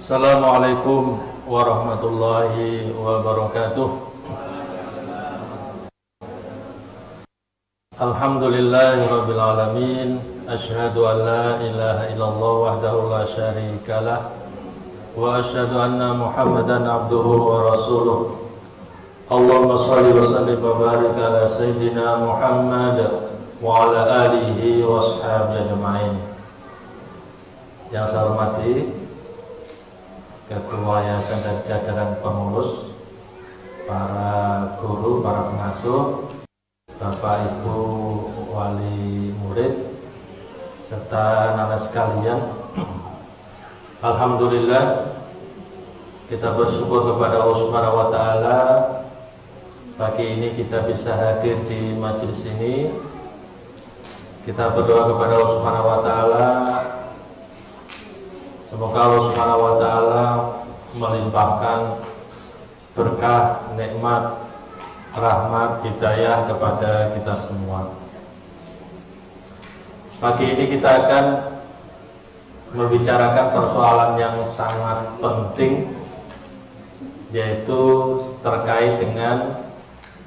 Assalamualaikum warahmatullahi wabarakatuh. Alhamdulillahirabbil alamin. Asyhadu an la ilaha illallah wahdahu la syarikalah wa asyhadu anna Muhammadan abduhu wa rasuluh. Allahumma shalli wa sallim wa barik ala sayyidina Muhammad wa ala alihi wa sahbihi ajma'in. Yang saya hormati Ketua Yayasan dan jajaran pengurus, para guru, para pengasuh, Bapak Ibu wali murid, serta anak-anak sekalian. Alhamdulillah, kita bersyukur kepada Allah Subhanahu wa taala pagi ini kita bisa hadir di majelis ini. Kita berdoa kepada Allah Subhanahu wa taala, semoga Allah Subhanahu wa taala melimpahkan berkah, nikmat, rahmat, hidayah kepada kita semua. Pagi ini kita akan membicarakan persoalan yang sangat penting, yaitu terkait dengan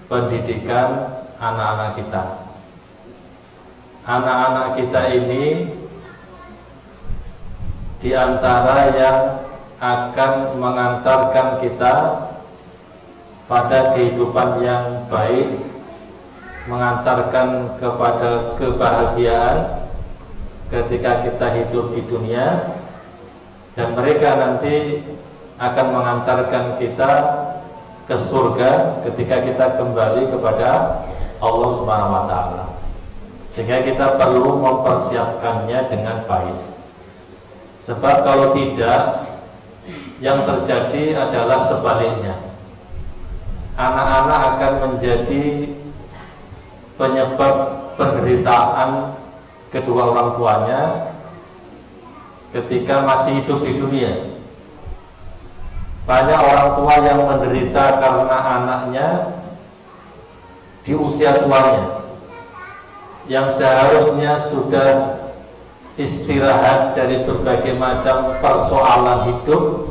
pendidikan anak-anak kita. Anak-anak kita ini di antara yang akan mengantarkan kita pada kehidupan yang baik, mengantarkan kepada kebahagiaan ketika kita hidup di dunia, dan mereka nanti akan mengantarkan kita ke surga ketika kita kembali kepada Allah Subhanahu wa taala. Sehingga kita perlu mempersiapkannya dengan baik. Sebab kalau tidak, yang terjadi adalah sebaliknya. Anak-anak akan menjadi penyebab penderitaan kedua orang tuanya ketika masih hidup di dunia. Banyak orang tua yang menderita karena anaknya di usia tuanya, yang seharusnya sudah istirahat dari berbagai macam persoalan hidup,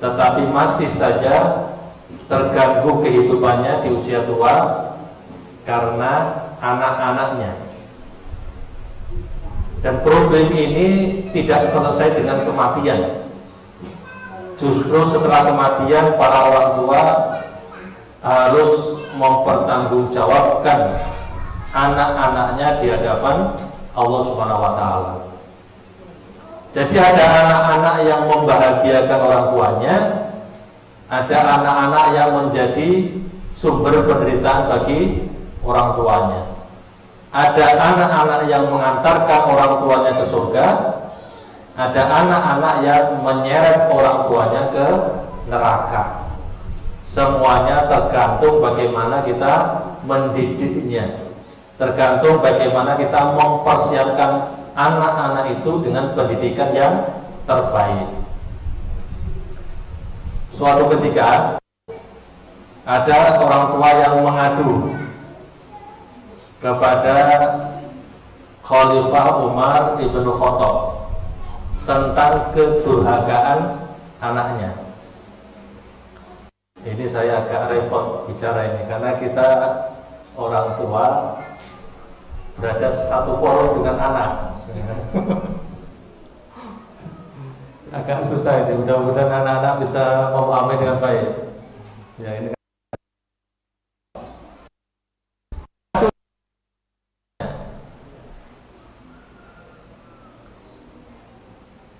tetapi masih saja terganggu kehidupannya di usia tua karena anak-anaknya. Dan problem ini tidak selesai dengan kematian. Justru setelah kematian, para orang tua harus mempertanggungjawabkan anak-anaknya di hadapan Allah Subhanahu wa taala. Jadi ada anak-anak yang membahagiakan orang tuanya, ada anak-anak yang menjadi sumber penderitaan bagi orang tuanya. Ada anak-anak yang mengantarkan orang tuanya ke surga, ada anak-anak yang menyeret orang tuanya ke neraka. Semuanya tergantung bagaimana kita mendidiknya, tergantung bagaimana kita mempersiapkan anak-anak itu dengan pendidikan yang terbaik. Suatu ketika ada orang tua yang mengadu kepada Khalifah Umar ibn Khattab tentang kedurhakaan anaknya. Ini saya agak repot bicara ini karena kita orang tua berada satu forum dengan anak. Agak susah ini. Mudah-mudahan anak-anak bisa memahami dengan baik. Ya, ini.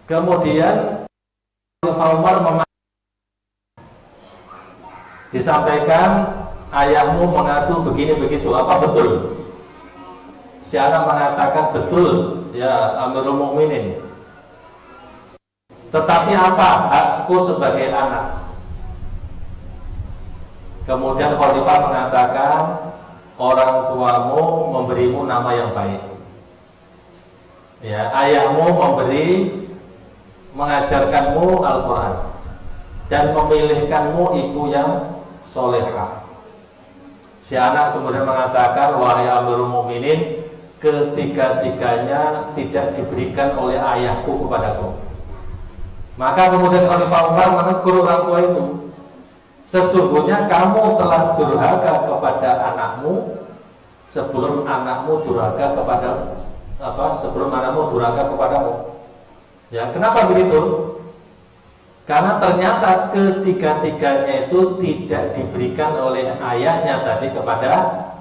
Kemudian Umar disampaikan, ayahmu mengadu begini begitu, apa betul? Si anak mengatakan betul, ya Amirul Mukminin. Tetapi apa hakku sebagai anak? Kemudian Khalifah mengatakan, orang tuamu memberimu nama yang baik. Ya, ayahmu mengajarkanmu Al-Quran dan memilihkanmu ibu yang solehah. Si anak kemudian mengatakan, wahai Amirul Mukminin, ketiga-tiganya tidak diberikan oleh ayahku kepadaku. Maka kemudian Khalifah Umar menegur orang tua itu, sesungguhnya kamu telah durhaka kepada anakmu sebelum anakmu durhaka kepada sebelum anakmu durhaka kepadamu. Ya, kenapa begitu? Karena ternyata ketiga-tiganya itu tidak diberikan oleh ayahnya tadi kepada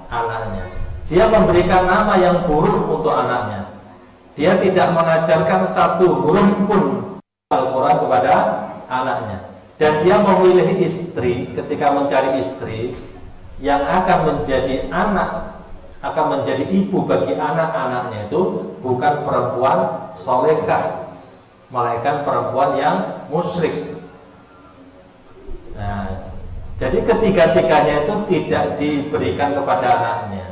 anaknya. Dia memberikan nama yang buruk untuk anaknya. Dia tidak mengajarkan satu huruf pun Al-Quran kepada anaknya. Dan dia memilih istri, ketika mencari istri yang akan menjadi anak, akan menjadi ibu bagi anak-anaknya itu bukan perempuan solehah, melainkan perempuan yang musyrik. Nah, jadi ketiga-tiganya itu tidak diberikan kepada anaknya.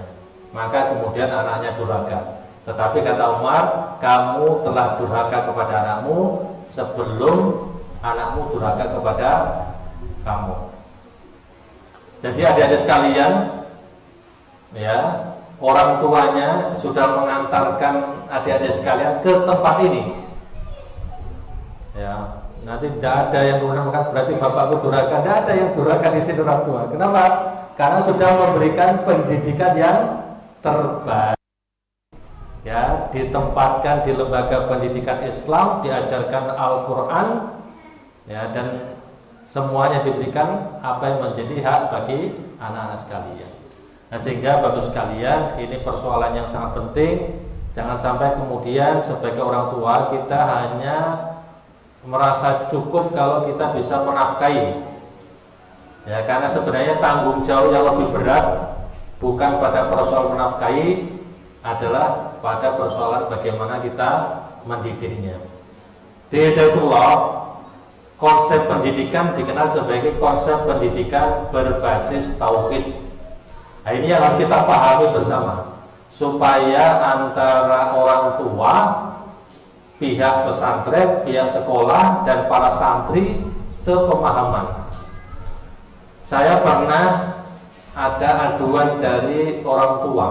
Maka kemudian anaknya durhaka. Tetapi kata Umar, kamu telah durhaka kepada anakmu sebelum anakmu durhaka kepada kamu. Jadi adik-adik sekalian, ya, orang tuanya sudah mengantarkan adik-adik sekalian ke tempat ini. Ya, nanti tidak ada yang kemudian berarti bapakku durhaka. Tidak ada yang durhaka di sini orang tua. Kenapa? Karena sudah memberikan pendidikan yang terbaik. Ya, ditempatkan di lembaga pendidikan Islam, diajarkan Al-Quran, ya, dan semuanya diberikan apa yang menjadi hak bagi anak-anak sekalian. Nah, sehingga bagus sekalian, ini persoalan yang sangat penting. Jangan sampai kemudian sebagai orang tua kita hanya merasa cukup kalau kita bisa menafkahi. Ya, karena sebenarnya tanggung jawab yang lebih berat bukan pada persoalan menafkahi, adalah pada persoalan bagaimana kita mendidiknya. Di Hidayatullah, konsep pendidikan dikenal sebagai konsep pendidikan berbasis tauhid. Nah, ini yang harus kita pahami bersama, supaya antara orang tua, pihak pesantren, pihak sekolah, dan para santri sepemahaman. Saya pernah ada aduan dari orang tua.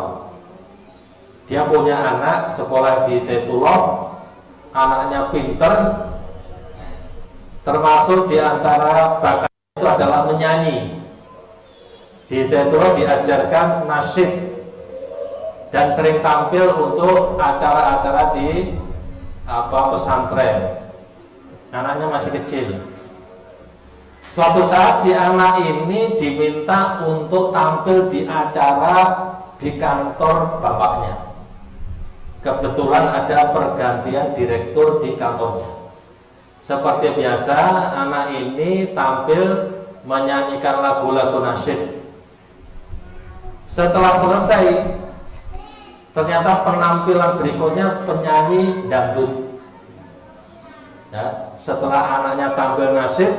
Dia punya anak sekolah di Hidayatullah, anaknya pinter, termasuk diantara bakat itu adalah menyanyi. Di Hidayatullah diajarkan nasyid dan sering tampil untuk acara-acara di pesantren. Anaknya masih kecil. Suatu saat si anak ini diminta untuk tampil di acara di kantor bapaknya. Kebetulan ada pergantian direktur di kantornya. Seperti biasa, anak ini tampil menyanyikan lagu-lagu nasyid. Setelah selesai, ternyata penampilan berikutnya penyanyi dangdut. Ya, setelah anaknya tampil nasyid,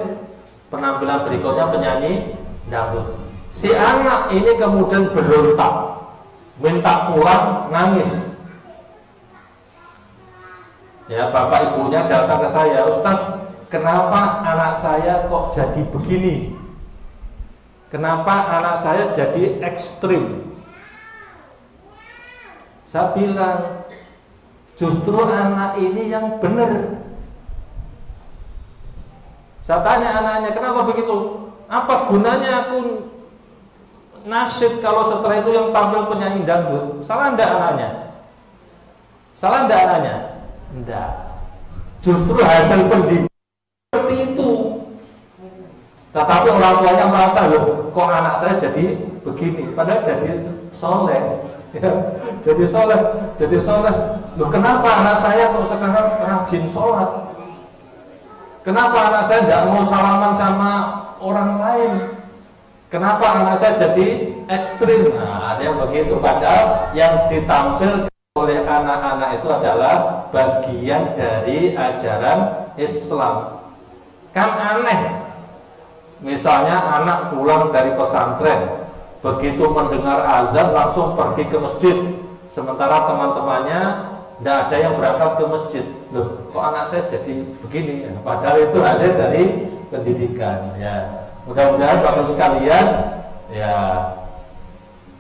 penampilan berikutnya penyanyi dangdut. Si anak ini kemudian berontak, minta pulang, nangis. Ya, bapak ibunya datang ke saya, Ustaz, kenapa anak saya kok jadi begini? Kenapa anak saya jadi ekstrim? Saya bilang, justru anak ini yang benar. Saya tanya anaknya, kenapa begitu? Apa gunanya aku nasyid kalau setelah itu yang tampil penyanyi dangdut? Salah enggak anaknya? Salah enggak anaknya? Enggak. Justru hasil pendidikan seperti itu. Tetapi orang tuanya merasa, loh, kok anak saya jadi begini? Padahal jadi soleh. Ya, jadi soleh. Loh, kenapa anak saya kok sekarang rajin sholat? Kenapa anak saya tidak mau salaman sama orang lain? Kenapa anak saya jadi ekstrim? Nah, ada yang begitu. Padahal yang ditampilkan oleh anak-anak itu adalah bagian dari ajaran Islam. Kan aneh, misalnya anak pulang dari pesantren, begitu mendengar azan langsung pergi ke masjid, sementara teman-temannya tidak ada yang berangkat ke masjid. Loh, kok anak saya jadi begini? Padahal itu hasil dari pendidikan. Ya, mudah-mudahan bapak sekalian ya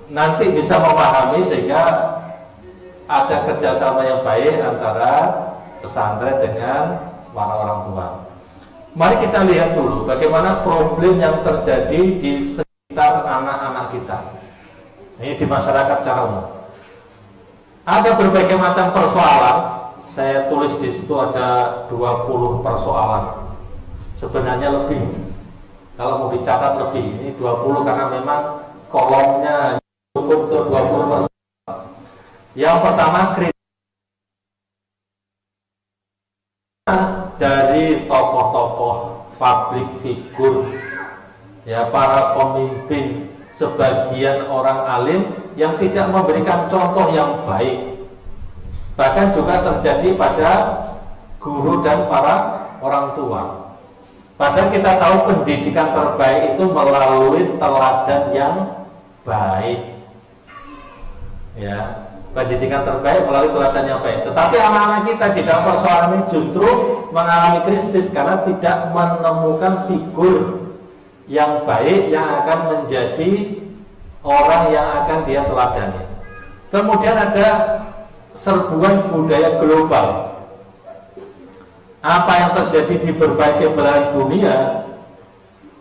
nanti bisa memahami sehingga ada kerjasama yang baik antara pesantren dengan para orang tua. Mari kita lihat dulu bagaimana problem yang terjadi di sekitar anak-anak kita. Ini di masyarakat secara umum. Ada berbagai macam persoalan. Saya tulis di situ ada 20 persoalan. Sebenarnya lebih. Kalau mau dicatat lebih. Ini 20 karena memang kolomnya cukup untuk 20 persoalan. Yang pertama, kritik dari tokoh-tokoh publik figur, ya, para pemimpin, sebagian orang alim yang tidak memberikan contoh yang baik. Bahkan juga terjadi pada guru dan para orang tua. Padahal kita tahu pendidikan terbaik itu melalui teladan yang baik. Ya, pendidikan terbaik melalui teladan yang baik. Tetapi anak-anak kita di dalam persoalan ini justru mengalami krisis karena tidak menemukan figur yang baik yang akan menjadi orang yang akan dia teladani. Kemudian ada serbuan budaya global. Apa yang terjadi di berbagai belahan dunia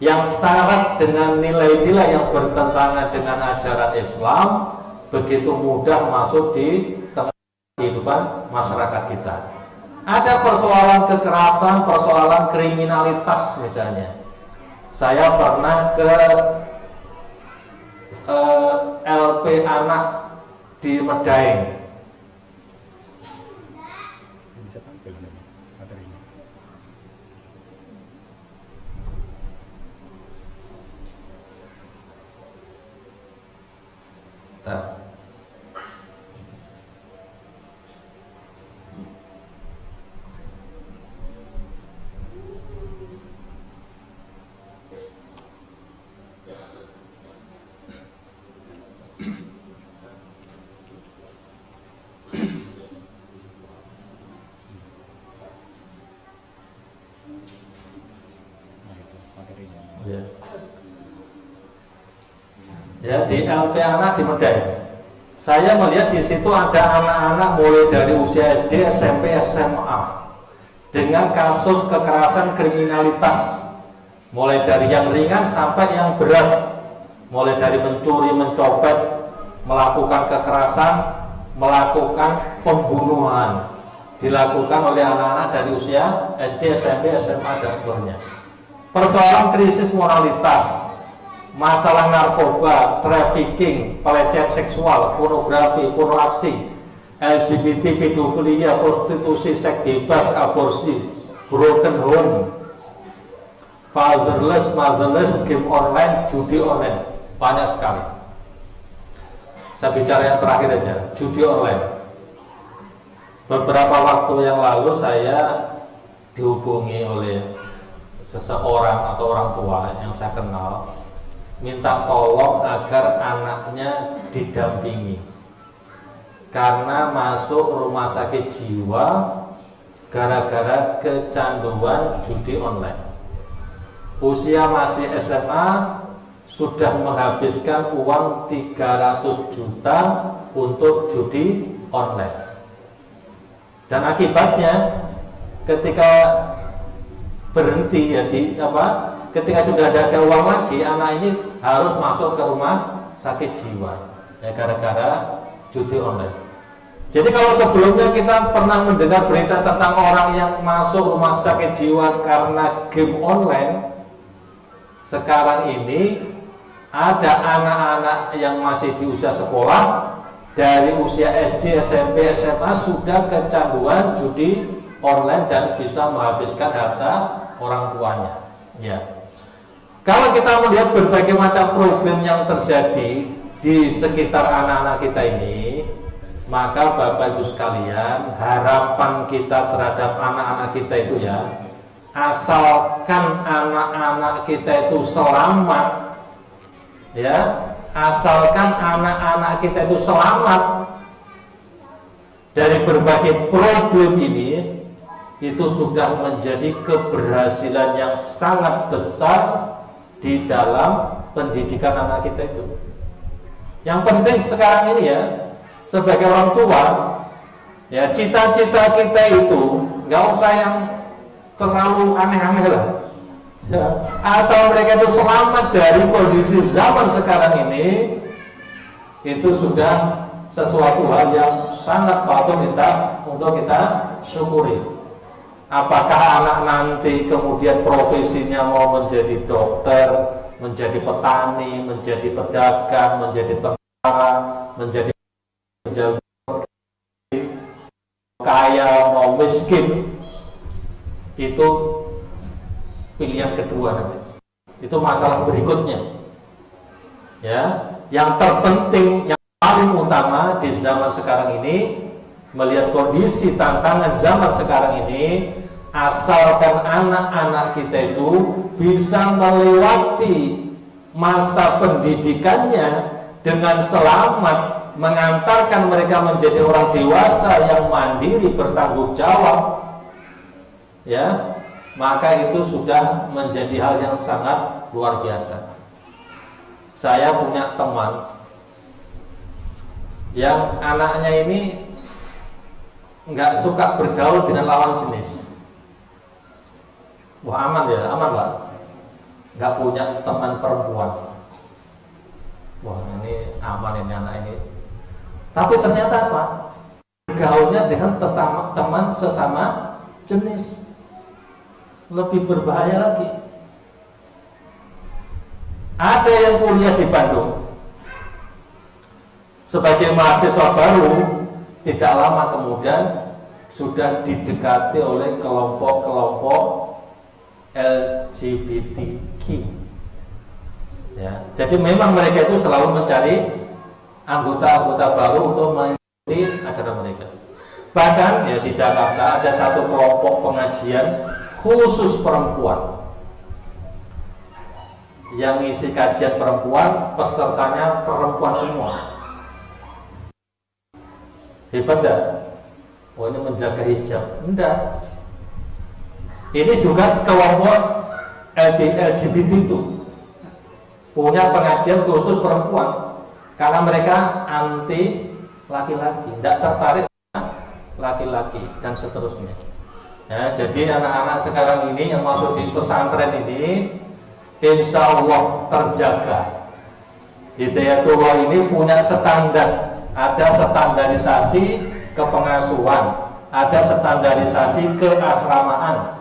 yang syarat dengan nilai-nilai yang bertentangan dengan ajaran Islam begitu mudah masuk di tengah kehidupan masyarakat kita. Ada persoalan kekerasan, persoalan kriminalitas misalnya. Saya pernah ke LP anak di Medaeng. Ya, di LP anak di Medaeng. Saya melihat di situ ada anak-anak mulai dari usia SD, SMP, SMA dengan kasus kekerasan kriminalitas, mulai dari yang ringan sampai yang berat, mulai dari mencuri, mencopet, melakukan kekerasan, melakukan pembunuhan, dilakukan oleh anak-anak dari usia SD, SMP, SMA dan seterusnya. Persoalan krisis moralitas, masalah narkoba, trafficking, pelecehan seksual, pornografi, pornoaksi, LGBT, pedofilia, prostitusi, seks bebas, aborsi, broken home, fatherless, motherless, game online, judi online, banyak sekali. Saya bicara yang terakhir aja, judi online. Beberapa waktu yang lalu saya dihubungi oleh seseorang atau orang tua yang saya kenal, minta tolong agar anaknya didampingi karena masuk rumah sakit jiwa gara-gara kecanduan judi online. Usia masih SMA, sudah menghabiskan uang 300 juta untuk judi online. Dan akibatnya ketika berhenti ya ketika sudah ada uang lagi, anak ini harus masuk ke rumah sakit jiwa ya gara-gara judi online. Jadi kalau sebelumnya kita pernah mendengar berita tentang orang yang masuk rumah sakit jiwa karena game online, sekarang ini ada anak-anak yang masih di usia sekolah, dari usia SD, SMP, SMA sudah kecanduan judi online dan bisa menghabiskan harta orang tuanya. Ya. Kalau kita melihat berbagai macam problem yang terjadi di sekitar anak-anak kita ini, maka Bapak Ibu sekalian, harapan kita terhadap anak-anak kita itu ya, asalkan anak-anak kita itu selamat, ya, asalkan anak-anak kita itu selamat dari berbagai problem ini, itu sudah menjadi keberhasilan yang sangat besar di dalam pendidikan anak kita itu. Yang penting sekarang ini ya, sebagai orang tua, ya cita-cita kita itu nggak usah yang terlalu aneh-aneh lah. Ya, asal mereka itu selamat dari kondisi zaman sekarang ini, itu sudah sesuatu hal yang sangat patut untuk kita syukuri. Apakah anak nanti kemudian profesinya mau menjadi dokter, menjadi petani, menjadi pedagang, menjadi tentara, menjadi kaya, mau miskin, itu pilihan kedua nanti. Itu masalah berikutnya. Ya, yang terpenting, yang paling utama di zaman sekarang ini, melihat kondisi tantangan zaman sekarang ini, asalkan anak-anak kita itu bisa melewati masa pendidikannya dengan selamat, mengantarkan mereka menjadi orang dewasa yang mandiri, bertanggung jawab, ya, maka itu sudah menjadi hal yang sangat luar biasa. Saya punya teman yang anaknya ini nggak suka bergaul dengan lawan jenis. Wah, aman ya, aman Pak. Nggak punya teman perempuan. Wah, ini aman ini anak ini. Tapi ternyata Pak, bergaulnya dengan teman sesama jenis lebih berbahaya lagi. Ada yang kuliah di Bandung sebagai mahasiswa baru, tidak lama kemudian sudah didekati oleh kelompok-kelompok LGBTQ. Ya, jadi memang mereka itu selalu mencari anggota-anggota baru untuk mengikuti acara mereka. Bahkan ya di Jakarta ada satu kelompok pengajian khusus perempuan. Yang ngisi kajian perempuan, pesertanya perempuan semua. Hebat enggak? Oh, ini menjaga hijab. Enggak. Ini juga kelompok LGBT itu punya pengajian khusus perempuan karena mereka anti laki-laki, tidak tertarik sama laki-laki dan seterusnya. Ya, jadi anak-anak sekarang ini yang masuk di pesantren ini, insya Allah terjaga. Hidayatullah ini punya standar, ada standarisasi kepengasuhan, ada standarisasi keasramaan,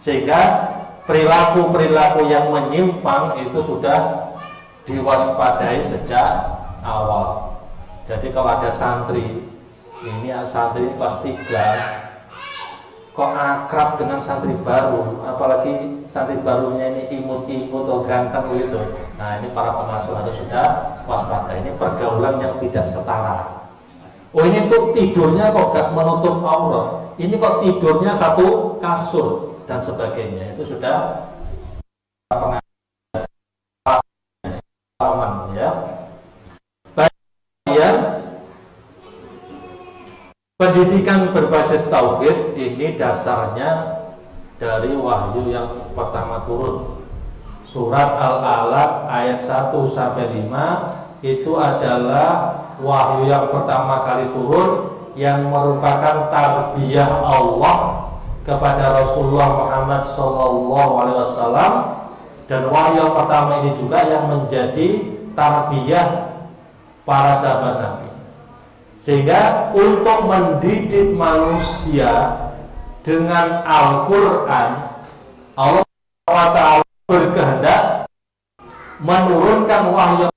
sehingga perilaku-perilaku yang menyimpang itu sudah diwaspadai sejak awal. Jadi kalau ada santri, ini santri kelas 3 kok akrab dengan santri baru, apalagi santri barunya ini imut-imut atau ganteng gitu. Nah, ini para pengasuh harus sudah waspada. Ini pergaulan yang tidak setara. Oh, ini tuh tidurnya kok gak menutup aurat. Ini kok tidurnya satu kasur dan sebagainya. Itu sudah pengasuh ya. Bagian pendidikan berbasis tauhid ini dasarnya dari wahyu yang pertama turun. Surat Al-Alaq ayat 1 sampai 5 itu adalah wahyu yang pertama kali turun yang merupakan tarbiyah Allah kepada Rasulullah Muhammad SAW, dan wahyu yang pertama ini juga yang menjadi tarbiyah para sahabat Nabi. Sehingga untuk mendidik manusia dengan Al-Quran, Allah SWT berkehendak menurunkan wahyu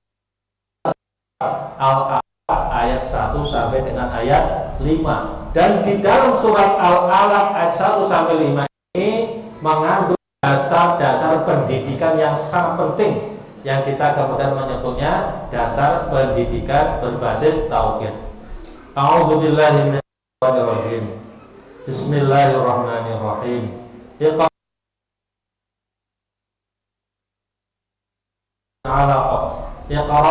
Al-Alaq ayat 1 sampai dengan ayat 5. Dan di dalam surat Al-Alaq ayat 1 sampai 5 ini mengandung dasar-dasar pendidikan yang sangat penting, yang kita kemudian menyebutnya dasar pendidikan berbasis tauhid. A'udzubillahi minasyaitonirrajim. Bismillahirrahmanirrahim. Iqra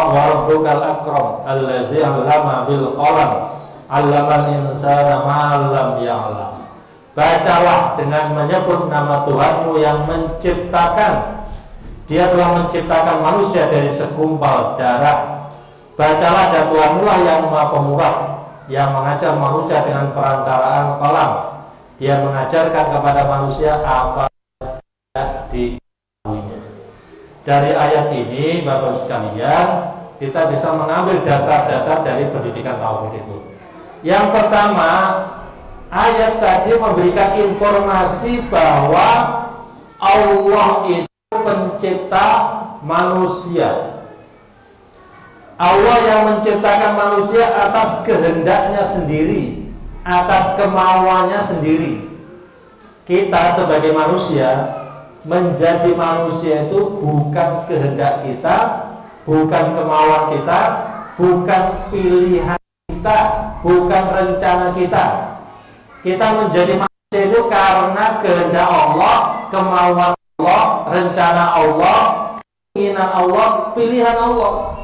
wa rabbukal akram allazi 'allama bil qalam 'allamal insana ma lam ya'lam. Bacalah dengan menyebut nama Tuhanmu yang menciptakan. Dia telah menciptakan manusia dari segumpal darah. Bacalah, dan Tuhanmu lah yang Maha Pemurah, yang mengajar manusia dengan perantaraan qalam. Dia mengajarkan kepada manusia apa yang diketahuinya. Dari ayat ini, Bapak sekalian, kita bisa mengambil dasar-dasar dari pendidikan tauhid itu. Yang pertama, ayat tadi memberikan informasi bahwa Allah itu pencipta manusia. Allah yang menciptakan manusia atas kehendaknya sendiri, atas kemauannya sendiri. Kita sebagai manusia, menjadi manusia itu bukan kehendak kita, bukan kemauan kita, bukan pilihan kita, bukan rencana kita. Kita menjadi manusia itu karena kehendak Allah, kemauan Allah, rencana Allah, keinginan Allah, pilihan Allah.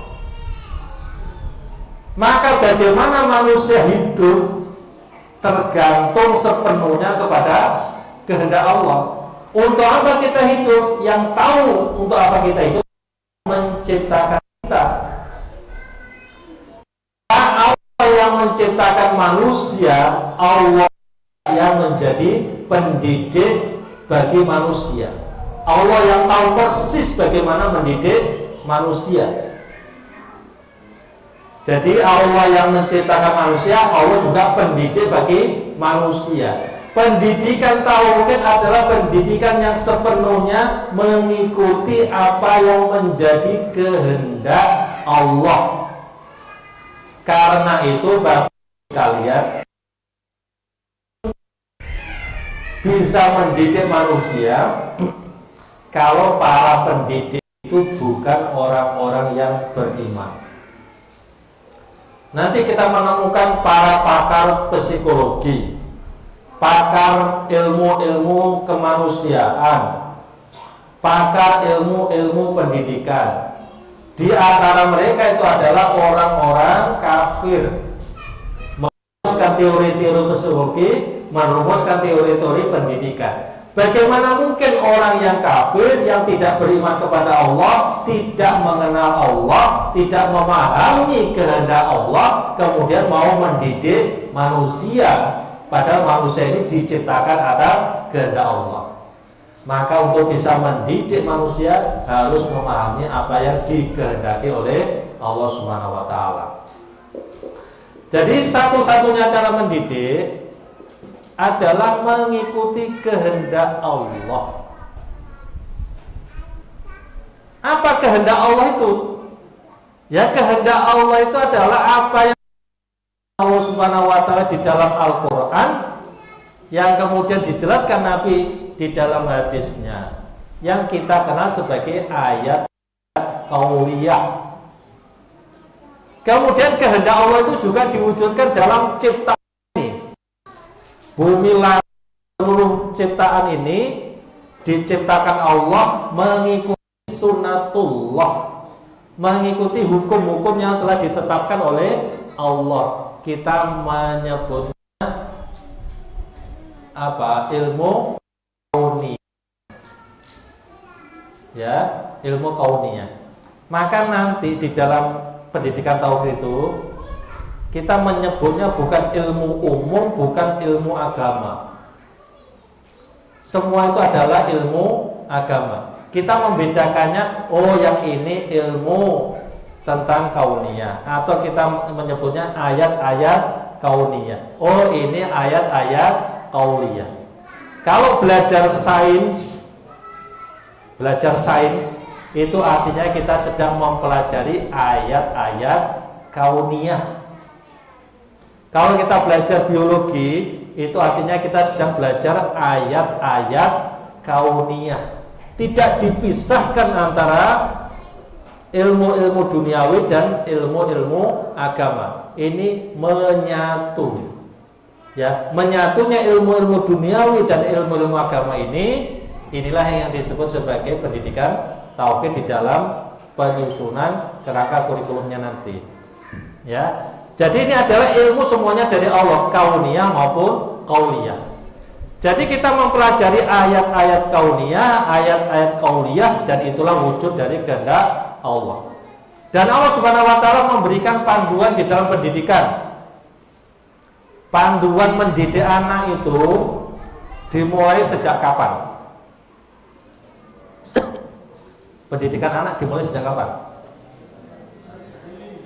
Maka bagaimana manusia hidup tergantung sepenuhnya kepada kehendak Allah. Untuk apa kita hidup? Yang tahu untuk apa kita hidup menciptakan kita. Allah yang menciptakan manusia, Allah yang menjadi pendidik bagi manusia. Allah yang tahu persis bagaimana mendidik manusia. Jadi Allah yang menciptakan manusia, Allah juga pendidik bagi manusia. Pendidikan tauhid adalah pendidikan yang sepenuhnya mengikuti apa yang menjadi kehendak Allah. Karena itu Bapak sekalian, bisa mendidik manusia kalau para pendidik itu bukan orang-orang yang beriman. Nanti kita menemukan para pakar psikologi, pakar ilmu-ilmu kemanusiaan, pakar ilmu-ilmu pendidikan. Di antara mereka itu adalah orang-orang kafir, merumuskan teori-teori psikologi, merumuskan teori-teori pendidikan. Bagaimana mungkin orang yang kafir, yang tidak beriman kepada Allah, tidak mengenal Allah, tidak memahami kehendak Allah, kemudian mau mendidik manusia, padahal manusia ini diciptakan atas kehendak Allah. Maka untuk bisa mendidik manusia harus memahami apa yang dikehendaki oleh Allah Subhanahu wa taala. Jadi satu-satunya cara mendidik adalah mengikuti kehendak Allah. Apa kehendak Allah itu? Ya, kehendak Allah itu adalah apa yang Allah Subhanahu wa taala di dalam Al-Qur'an, yang kemudian dijelaskan Nabi di dalam hadisnya, yang kita kenal sebagai ayat qauliyah. Kemudian kehendak Allah itu juga diwujudkan dalam ciptaan ini. Bumi, langit, seluruh ciptaan ini diciptakan Allah mengikuti sunnatullah, mengikuti hukum-hukum yang telah ditetapkan oleh Allah. Kita menyebutnya apa? Ilmu kauniyah. Ya, ilmu kauniyah. Maka nanti di dalam pendidikan tauhid itu kita menyebutnya bukan ilmu umum, bukan ilmu agama. Semua itu adalah ilmu agama. Kita membedakannya, oh yang ini ilmu tentang kauniyah, atau kita menyebutnya ayat-ayat kauniyah. Oh ini ayat-ayat kauliyah. Kalau belajar sains itu artinya kita sedang mempelajari ayat-ayat kauniyah. Kalau kita belajar biologi, itu artinya kita sedang belajar ayat-ayat kauniyah. Tidak dipisahkan antara ilmu-ilmu duniawi dan ilmu-ilmu agama. Ini menyatu. Ya, menyatunya ilmu-ilmu duniawi dan ilmu-ilmu agama ini, inilah yang disebut sebagai pendidikan tauhid di dalam penyusunan kerangka kurikulumnya nanti. Ya. Jadi ini adalah ilmu semuanya dari Allah, kauniyah maupun qauliyah. Jadi kita mempelajari ayat-ayat kauniyah, ayat-ayat qauliyah, dan itulah wujud dari kehendak Allah. Dan Allah Subhanahu wa taala memberikan panduan di dalam pendidikan. Panduan mendidik anak itu dimulai sejak kapan? Pendidikan anak dimulai sejak kapan?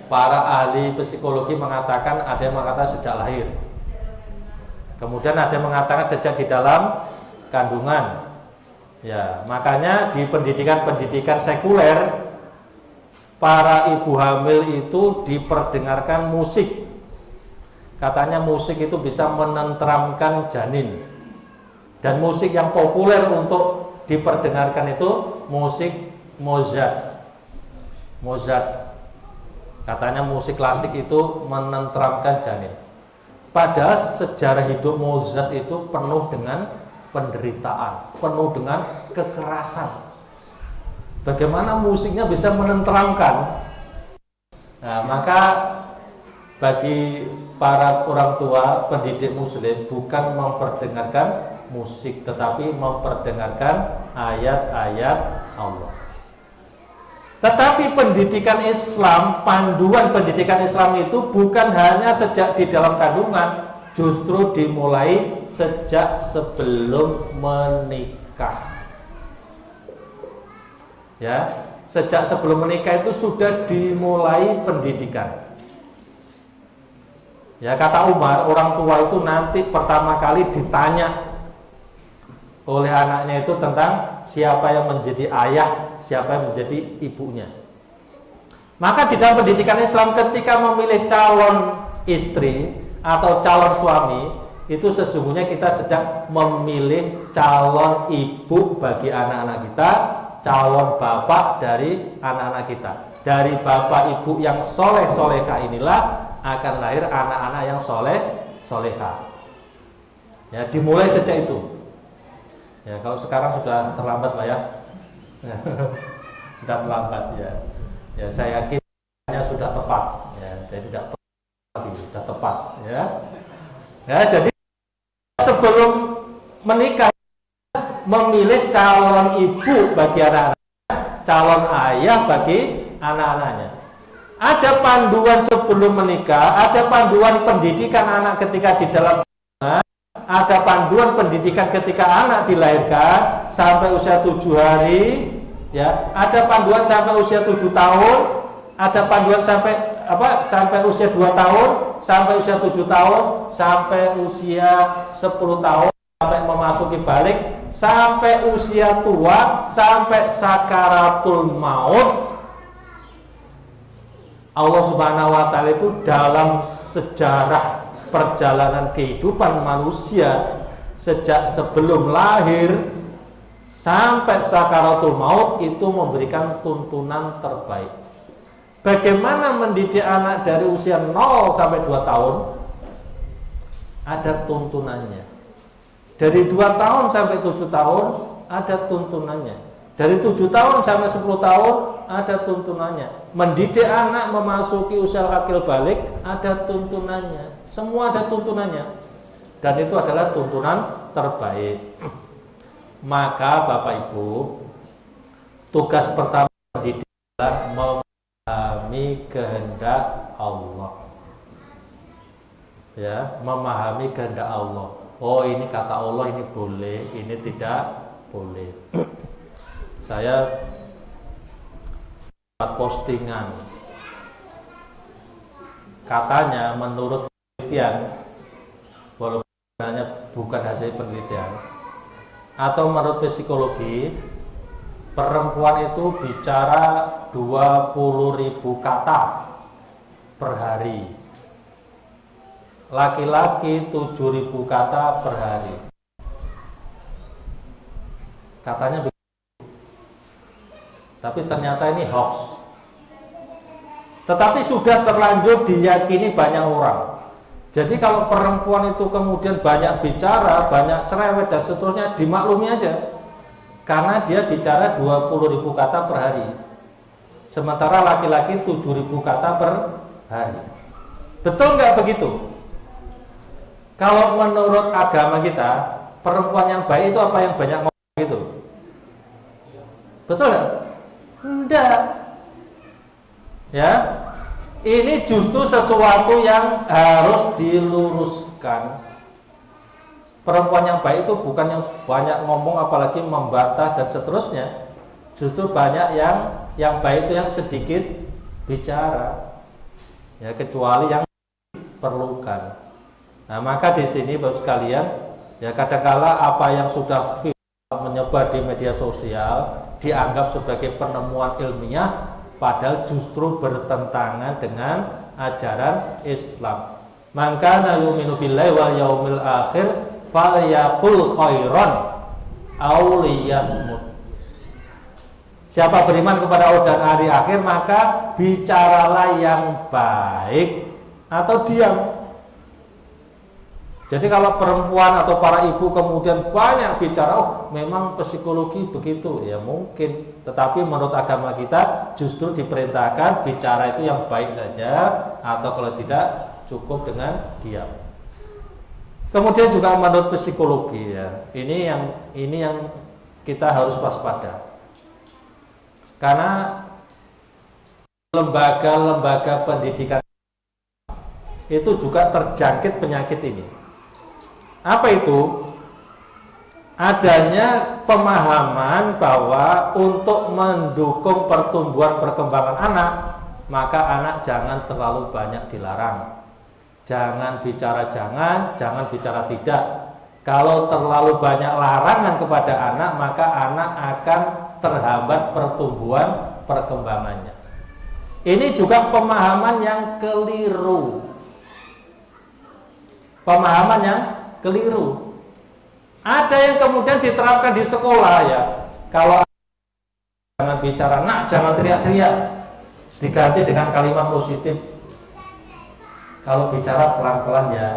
Para ahli psikologi mengatakan, ada yang mengatakan sejak lahir. Kemudian ada yang mengatakan sejak di dalam kandungan. Ya, makanya di pendidikan-pendidikan sekuler, para ibu hamil itu diperdengarkan musik. Katanya musik itu bisa menenteramkan janin. Dan musik yang populer untuk diperdengarkan itu musik Mozart. Katanya musik klasik itu menenteramkan janin. Padahal sejarah hidup Mozart itu penuh dengan penderitaan, penuh dengan kekerasan. Bagaimana musiknya bisa menenteramkan? Nah, maka bagi para orang tua pendidik muslim bukan memperdengarkan musik, tetapi memperdengarkan ayat-ayat Allah. Tetapi pendidikan Islam, panduan pendidikan Islam itu bukan hanya sejak di dalam kandungan, justru dimulai sejak sebelum menikah. Ya, sejak sebelum menikah itu sudah dimulai pendidikan. Ya, kata Umar, orang tua itu nanti pertama kali ditanya oleh anaknya itu tentang siapa yang menjadi ayah, siapa yang menjadi ibunya. Maka di dalam pendidikan Islam, ketika memilih calon istri atau calon suami, itu sesungguhnya kita sedang memilih calon ibu bagi anak-anak kita, calon bapak dari anak-anak kita. Dari bapak ibu yang soleh soleha inilah akan lahir anak-anak yang soleh soleha. Ya, dimulai sejak itu. Ya, kalau sekarang sudah terlambat, Pak ya. Sudah terlambat ya. Ya, saya yakin sudah tepat. Ya, jadi tidak lagi, sudah tepat. Ya. Ya, jadi sebelum menikah memilih calon ibu bagi anak-anaknya, calon ayah bagi anak-anaknya. Ada panduan sebelum menikah, ada panduan pendidikan anak ketika di dalam rumah, ada panduan pendidikan ketika anak dilahirkan sampai usia 7 hari, ya, ada panduan sampai usia 7 tahun, ada panduan sampai usia 2 tahun, sampai usia 7 tahun, sampai usia 10 tahun, sampai memasuki balik, sampai usia tua, sampai sakaratul maut. Allah Subhanahu wa Ta'ala itu dalam sejarah perjalanan kehidupan manusia sejak sebelum lahir sampai sakaratul maut itu memberikan tuntunan terbaik. Bagaimana mendidik anak dari usia 0 sampai 2 tahun? Ada tuntunannya. Dari 2 tahun sampai 7 tahun ada tuntunannya. Dari 7 tahun sampai 10 tahun ada tuntunannya. Mendidik anak memasuki usia akil balik ada tuntunannya. Semua ada tuntunannya. Dan itu adalah tuntunan terbaik. Maka Bapak Ibu, tugas pertama mendidik adalah memahami kehendak Allah. Ya, memahami kehendak Allah. Oh, ini kata Allah, ini boleh, ini tidak boleh. Saya buat postingan, katanya menurut penelitian, walaupun sebenarnya bukan hasil penelitian, atau menurut psikologi, perempuan itu bicara 20.000 kata per hari, laki-laki 7.000 kata per hari. Katanya begitu. Tapi ternyata ini hoax. Tetapi sudah terlanjur diyakini banyak orang. Jadi kalau perempuan itu kemudian banyak bicara, banyak cerewet dan seterusnya, dimaklumi aja. Karena dia bicara 20.000 kata per hari. Sementara laki-laki 7.000 kata per hari. Betul nggak begitu? Kalau menurut agama kita, perempuan yang baik itu apa yang banyak ngomong gitu? Betul nggak? Enggak. Ya. Ini justru sesuatu yang harus diluruskan. Perempuan yang baik itu bukan yang banyak ngomong apalagi membantah dan seterusnya. Justru banyak yang baik itu yang sedikit bicara. Ya, kecuali yang diperlukan. Nah, maka di sini Bapak sekalian, ya kadangkala apa yang sudah menyebar di media sosial dianggap sebagai penemuan ilmiah, padahal justru bertentangan dengan ajaran Islam. Maka na yu'minu billahi wal yaumil akhir falyaqul khairan aw liyasmut. Siapa beriman kepada Allah dan hari akhir, maka bicaralah yang baik atau diam. Jadi kalau perempuan atau para ibu kemudian banyak bicara, oh memang psikologi begitu, ya mungkin. Tetapi menurut agama kita justru diperintahkan bicara itu yang baik saja, atau kalau tidak cukup dengan diam. Kemudian juga menurut psikologi, ya ini yang kita harus waspada. Karena lembaga-lembaga pendidikan itu juga terjangkit penyakit ini. Apa itu? Adanya pemahaman bahwa untuk mendukung pertumbuhan perkembangan anak, maka anak jangan terlalu banyak dilarang. Jangan bicara jangan bicara tidak. Kalau terlalu banyak larangan kepada anak, maka anak akan terhambat pertumbuhan perkembangannya. Ini juga pemahaman yang keliru. Pemahaman yang keliru. Ada yang kemudian diterapkan di sekolah, ya. Kalau jangan bicara, nak jangan teriak-teriak, diganti dengan kalimat positif. Kalau bicara pelan-pelan, ya.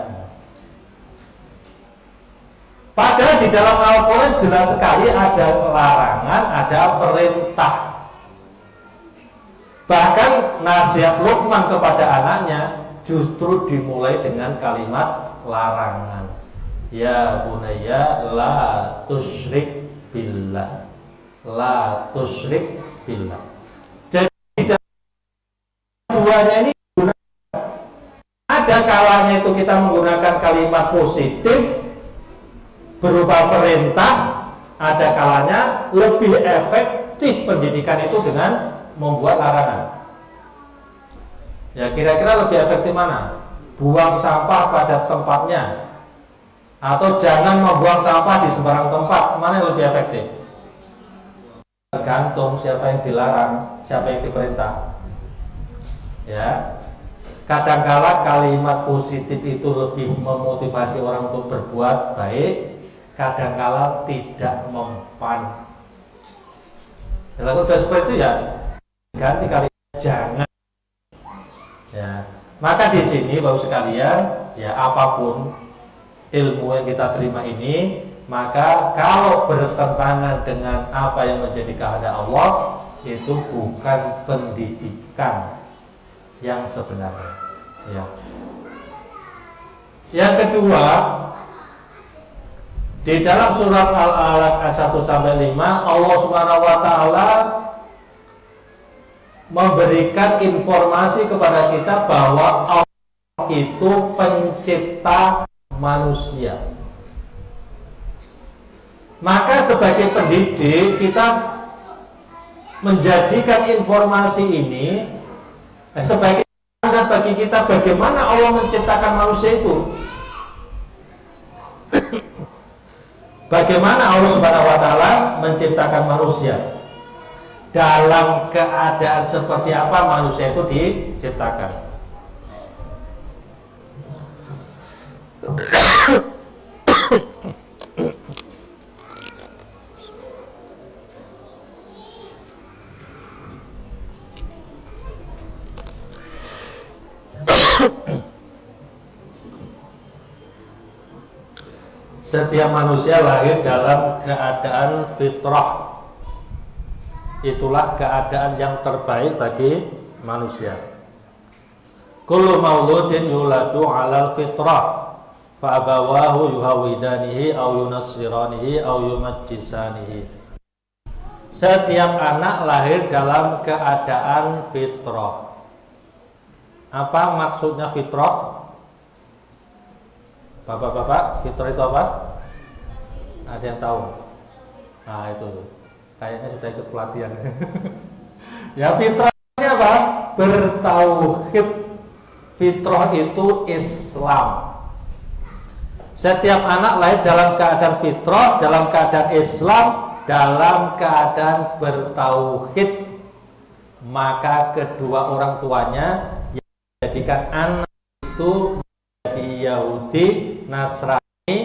Padahal di dalam Al-Quran jelas sekali ada larangan, ada perintah. Bahkan nasihat Luqman kepada anaknya justru dimulai dengan kalimat larangan. Ya bunayya la tusyrik billah. La tusyrik billah. Jadi duanya ini ada kalanya itu kita menggunakan kalimat positif berupa perintah, ada kalanya lebih efektif pendidikan itu dengan membuat larangan. Ya kira-kira lebih efektif mana? Buang sampah pada tempatnya atau jangan membuang sampah di sembarang tempat, mana yang lebih efektif? Tergantung siapa yang dilarang, siapa yang diperintah. Ya, kadangkala kalimat positif itu lebih memotivasi orang untuk berbuat baik, kadangkala tidak mempan. Kalau sudah seperti itu, ya ganti kalimat jangan. Ya, maka di sini Bapak sekalian, ya apapun ilmu yang kita terima ini, maka kalau bertentangan dengan apa yang menjadi kehendak Allah, itu bukan pendidikan yang sebenarnya. Ya. Yang kedua, di dalam surat Al-Alaq ayat 1 sampai 5, Allah Subhanahu wa taala memberikan informasi kepada kita bahwa Allah itu pencipta manusia. Maka sebagai pendidik kita menjadikan informasi ini sebagai tanda bagi kita bagaimana Allah menciptakan manusia itu. Bagaimana Allah Subhanahu wa taala menciptakan manusia? Dalam keadaan seperti apa manusia itu diciptakan? Setiap manusia lahir dalam keadaan fitrah. Itulah keadaan yang terbaik bagi manusia. Kullu mauludin yuladu 'alal fitrah fa abawahu yuhawidanihi aw yunassiranihi aw yumajjisanihi. Setiap anak lahir dalam keadaan fitrah. Apa maksudnya fitrah? Bapak-bapak, fitrah itu apa? Ada yang tahu? Nah itu kayaknya sudah ikut pelatihan. Ya fitrahnya apa? Bertauhid. Fitrah itu Islam. Setiap anak lahir dalam keadaan fitrah, dalam keadaan Islam, dalam keadaan bertauhid. Maka kedua orang tuanya yang menjadikan anak itu menjadi Yahudi, Nasrani,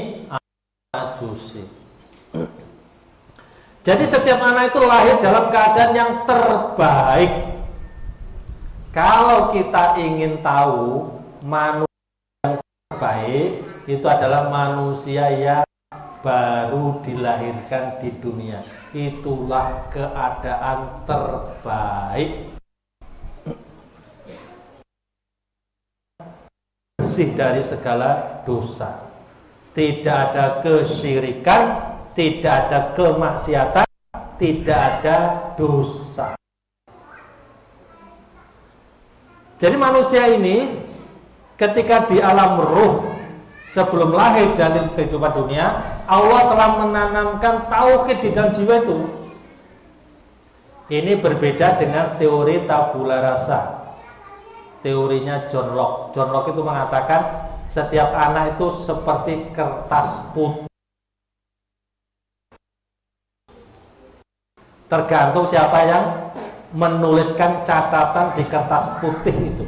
Majusi. Jadi setiap anak itu lahir dalam keadaan yang terbaik. Kalau kita ingin tahu manusia yang terbaik, itu adalah manusia yang baru dilahirkan di dunia. Itulah keadaan terbaik. Bersih dari segala dosa. Tidak ada kesyirikan, tidak ada kemaksiatan, tidak ada dosa. Jadi manusia ini ketika di alam ruh sebelum lahir dalam kehidupan dunia, Allah telah menanamkan tauhid di dalam jiwa itu. Ini berbeda dengan teori tabula rasa. Teorinya John Locke. John Locke itu mengatakan setiap anak itu seperti kertas putih. Tergantung siapa yang menuliskan catatan di kertas putih itu.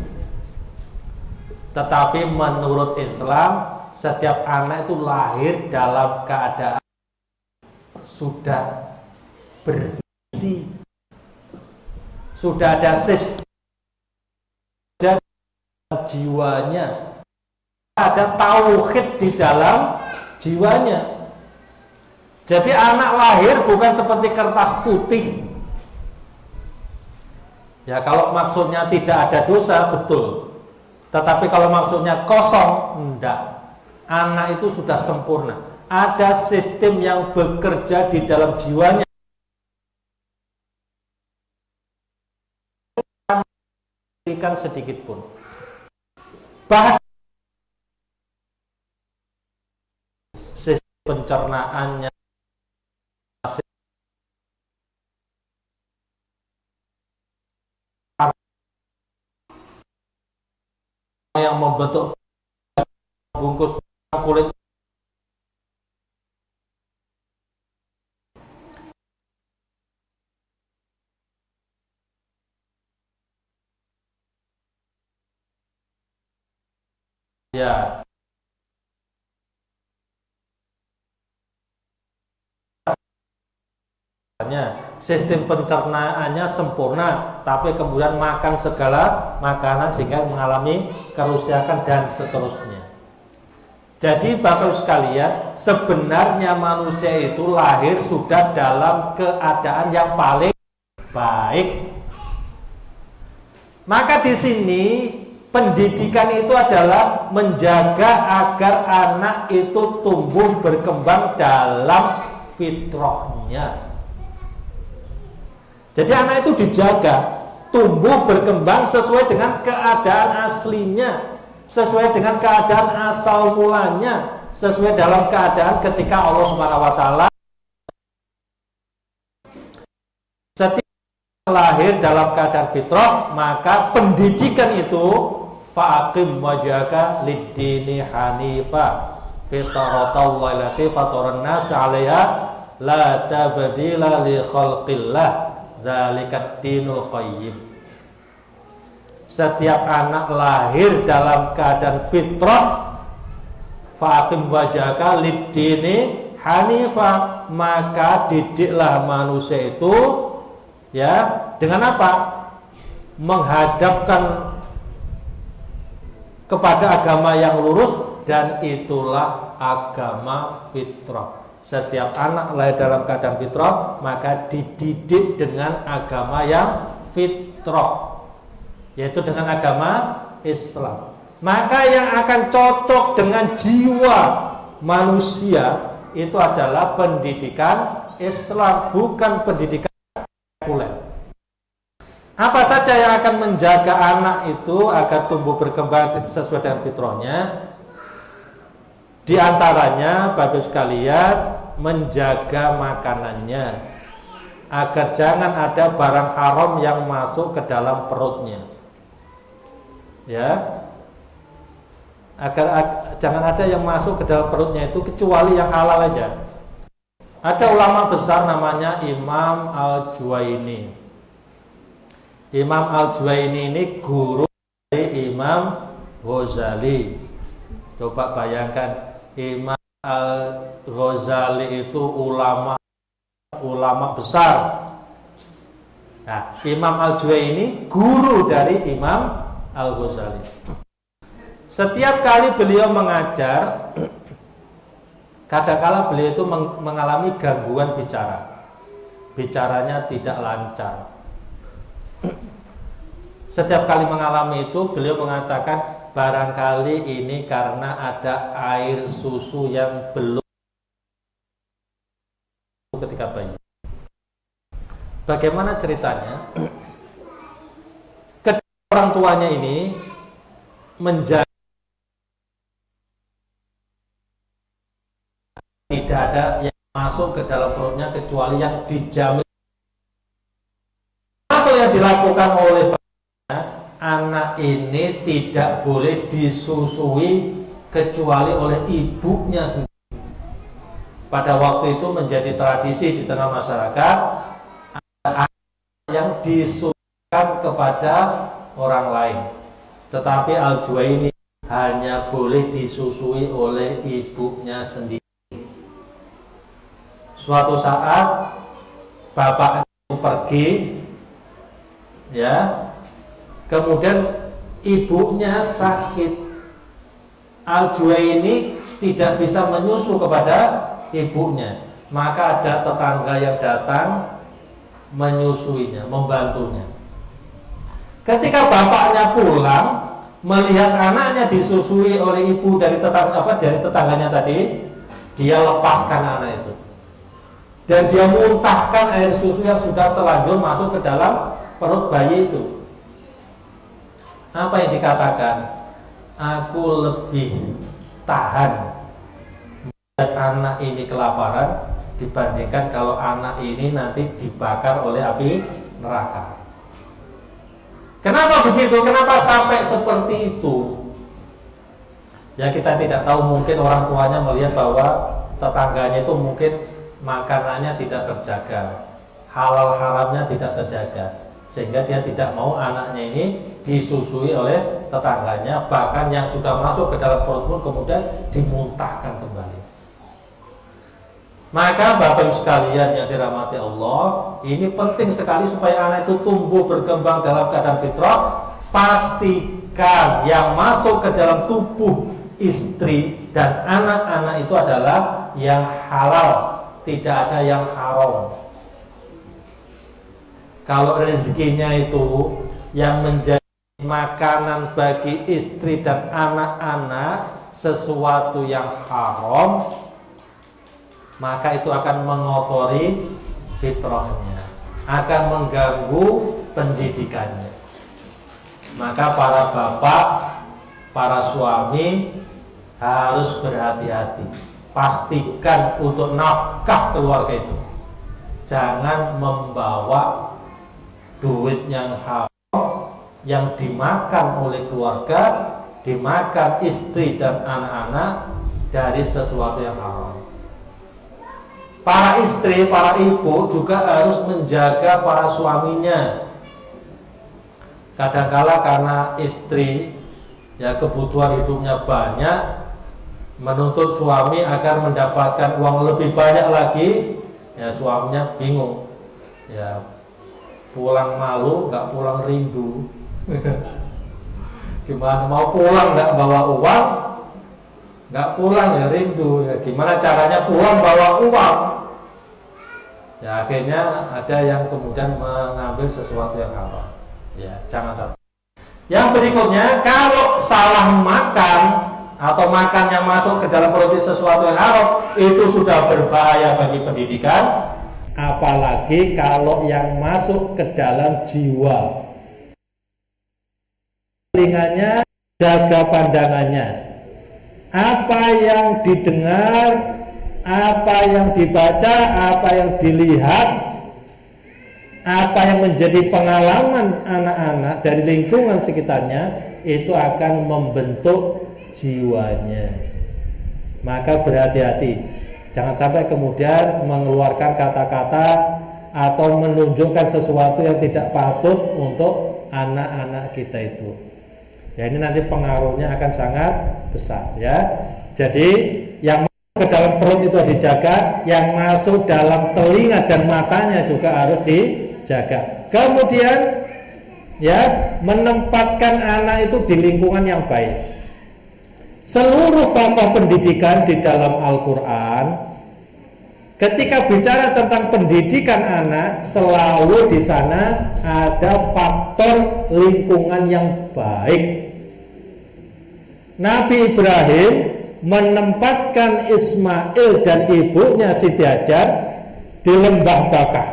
Tetapi menurut Islam, setiap anak itu lahir dalam keadaan sudah berisi, sudah ada sistem jiwanya, ada tauhid di dalam jiwanya. Jadi anak lahir bukan seperti kertas putih. Ya kalau maksudnya tidak ada dosa, betul. Tetapi kalau maksudnya kosong, enggak. Anak itu sudah sempurna. Ada sistem yang bekerja di dalam jiwanya. Tidak sedikit pun. Bahkan sistem pencernaannya, yang membentuk bungkus kulit ya sistem pencernaannya sempurna, tapi kemudian makan segala makanan sehingga mengalami kerusakan dan seterusnya. Jadi Bapak sekalian, sebenarnya manusia itu lahir sudah dalam keadaan yang paling baik. Maka di sini pendidikan itu adalah menjaga agar anak itu tumbuh berkembang dalam fitrahnya. Jadi anak itu dijaga, tumbuh berkembang sesuai dengan keadaan aslinya, sesuai dengan keadaan asal mulanya, sesuai dalam keadaan ketika Allah Subhanahu wa taala setiap lahir dalam keadaan fitrah, maka pendidikan itu fa'aqim wajhaka lid-dini hanifa fitratallahi allati fataran nas 'alaiha la tabdila li khalqillah dzalikat dinul qayyim. Setiap anak lahir dalam keadaan fitrah, fa'aqim wajhaka lid-dini hanifa, maka didiklah manusia itu ya dengan apa? Menghadapkan kepada agama yang lurus, dan itulah agama fitrah. Setiap anak lahir dalam keadaan fitrah, maka dididik dengan agama yang fitrah, yaitu dengan agama Islam. Maka yang akan cocok dengan jiwa manusia itu adalah pendidikan Islam, bukan pendidikan sekuler. Apa saja yang akan menjaga anak itu agar tumbuh berkembang sesuai dengan fitrahnya? Di antaranya Bapak sekalian, menjaga makanannya agar jangan ada barang haram yang masuk ke dalam perutnya. Ya. Agar jangan ada yang masuk ke dalam perutnya itu kecuali yang halal aja. Ada ulama besar namanya Imam Al-Juwaini. Imam Al-Juwaini ini guru dari Imam Ghazali. Coba bayangkan, Imam Al-Ghazali itu ulama besar. Nah, Imam Al-Juwaini guru dari Imam Al-Ghazali. Setiap kali beliau mengajar, kadang-kala beliau itu mengalami gangguan bicara. Bicaranya tidak lancar. Setiap kali mengalami itu, beliau mengatakan barangkali ini karena ada air susu yang belum ketika bayi. Bagaimana ceritanya? Kedua orang tuanya ini menjaga tidak ada yang masuk ke dalam perutnya kecuali yang dijamin. Masuk yang dilakukan oleh anak ini tidak boleh disusui kecuali oleh ibunya sendiri. Pada waktu itu menjadi tradisi di tengah masyarakat, anak yang disusukan kepada orang lain. Tetapi Al-Juwaini hanya boleh disusui oleh ibunya sendiri. Suatu saat bapak itu pergi, ya, kemudian ibunya sakit. Al-Juwaini tidak bisa menyusu kepada ibunya, maka ada tetangga yang datang menyusuinya, membantunya. Ketika bapaknya pulang melihat anaknya disusui oleh ibu dari tetangganya tadi, dia lepaskan anak itu dan dia muntahkan air susu yang sudah terlanjur masuk ke dalam perut bayi itu. Apa yang dikatakan? Aku lebih tahan melihat anak ini kelaparan dibandingkan kalau anak ini nanti dibakar oleh api neraka. Kenapa begitu? Kenapa sampai seperti itu? Ya kita tidak tahu, mungkin orang tuanya melihat bahwa tetangganya itu mungkin makanannya tidak terjaga, halal haramnya tidak terjaga, sehingga dia tidak mau anaknya ini disusui oleh tetangganya, bahkan yang sudah masuk ke dalam perut pun kemudian dimuntahkan kembali. Maka Bapak Ibu sekalian yang dirahmati Allah, ini penting sekali supaya anak itu tumbuh berkembang dalam keadaan fitrah. Pastikan yang masuk ke dalam tubuh istri dan anak-anak itu adalah yang halal, tidak ada yang haram. Kalau rezekinya itu yang menjadi makanan bagi istri dan anak-anak sesuatu yang haram, maka itu akan mengotori fitrahnya, akan mengganggu pendidikannya. Maka para bapak, para suami harus berhati-hati. Pastikan untuk nafkah keluarga itu jangan membawa duit yang haram yang dimakan oleh keluarga, dimakan istri dan anak-anak dari sesuatu yang haram. Para istri, para ibu juga harus menjaga para suaminya. Kadangkala karena istri ya kebutuhan hidupnya banyak, menuntut suami agar mendapatkan uang lebih banyak lagi, ya suaminya bingung. Ya pulang malu, nggak pulang rindu. Gimana mau pulang nggak bawa uang, nggak pulang ya rindu. Ya gimana caranya pulang bawa uang? Ya akhirnya ada yang kemudian mengambil sesuatu yang haram. Ya jangan sampai. Yang berikutnya, kalau salah makan atau makan yang masuk ke dalam perut sesuatu yang haram, itu sudah berbahaya bagi pendidikan. Apalagi kalau yang masuk ke dalam jiwa. Telinganya, jaga pandangannya. Apa yang didengar apa yang dibaca, apa yang dilihat, apa yang menjadi pengalaman anak-anak dari lingkungan sekitarnya, itu akan membentuk jiwanya. Maka berhati-hati, jangan sampai kemudian mengeluarkan kata-kata atau menunjukkan sesuatu yang tidak patut untuk anak-anak kita itu. Ya, ini nanti pengaruhnya akan sangat besar ya. Jadi yang masuk ke dalam perut itu harus dijaga, yang masuk dalam telinga dan matanya juga harus dijaga. Kemudian ya, menempatkan anak itu di lingkungan yang baik. Seluruh tokoh pendidikan di dalam Al-Quran ketika bicara tentang pendidikan anak, selalu di sana ada faktor lingkungan yang baik. Nabi Ibrahim menempatkan Ismail dan ibunya Siti Hajar di lembah Bakah,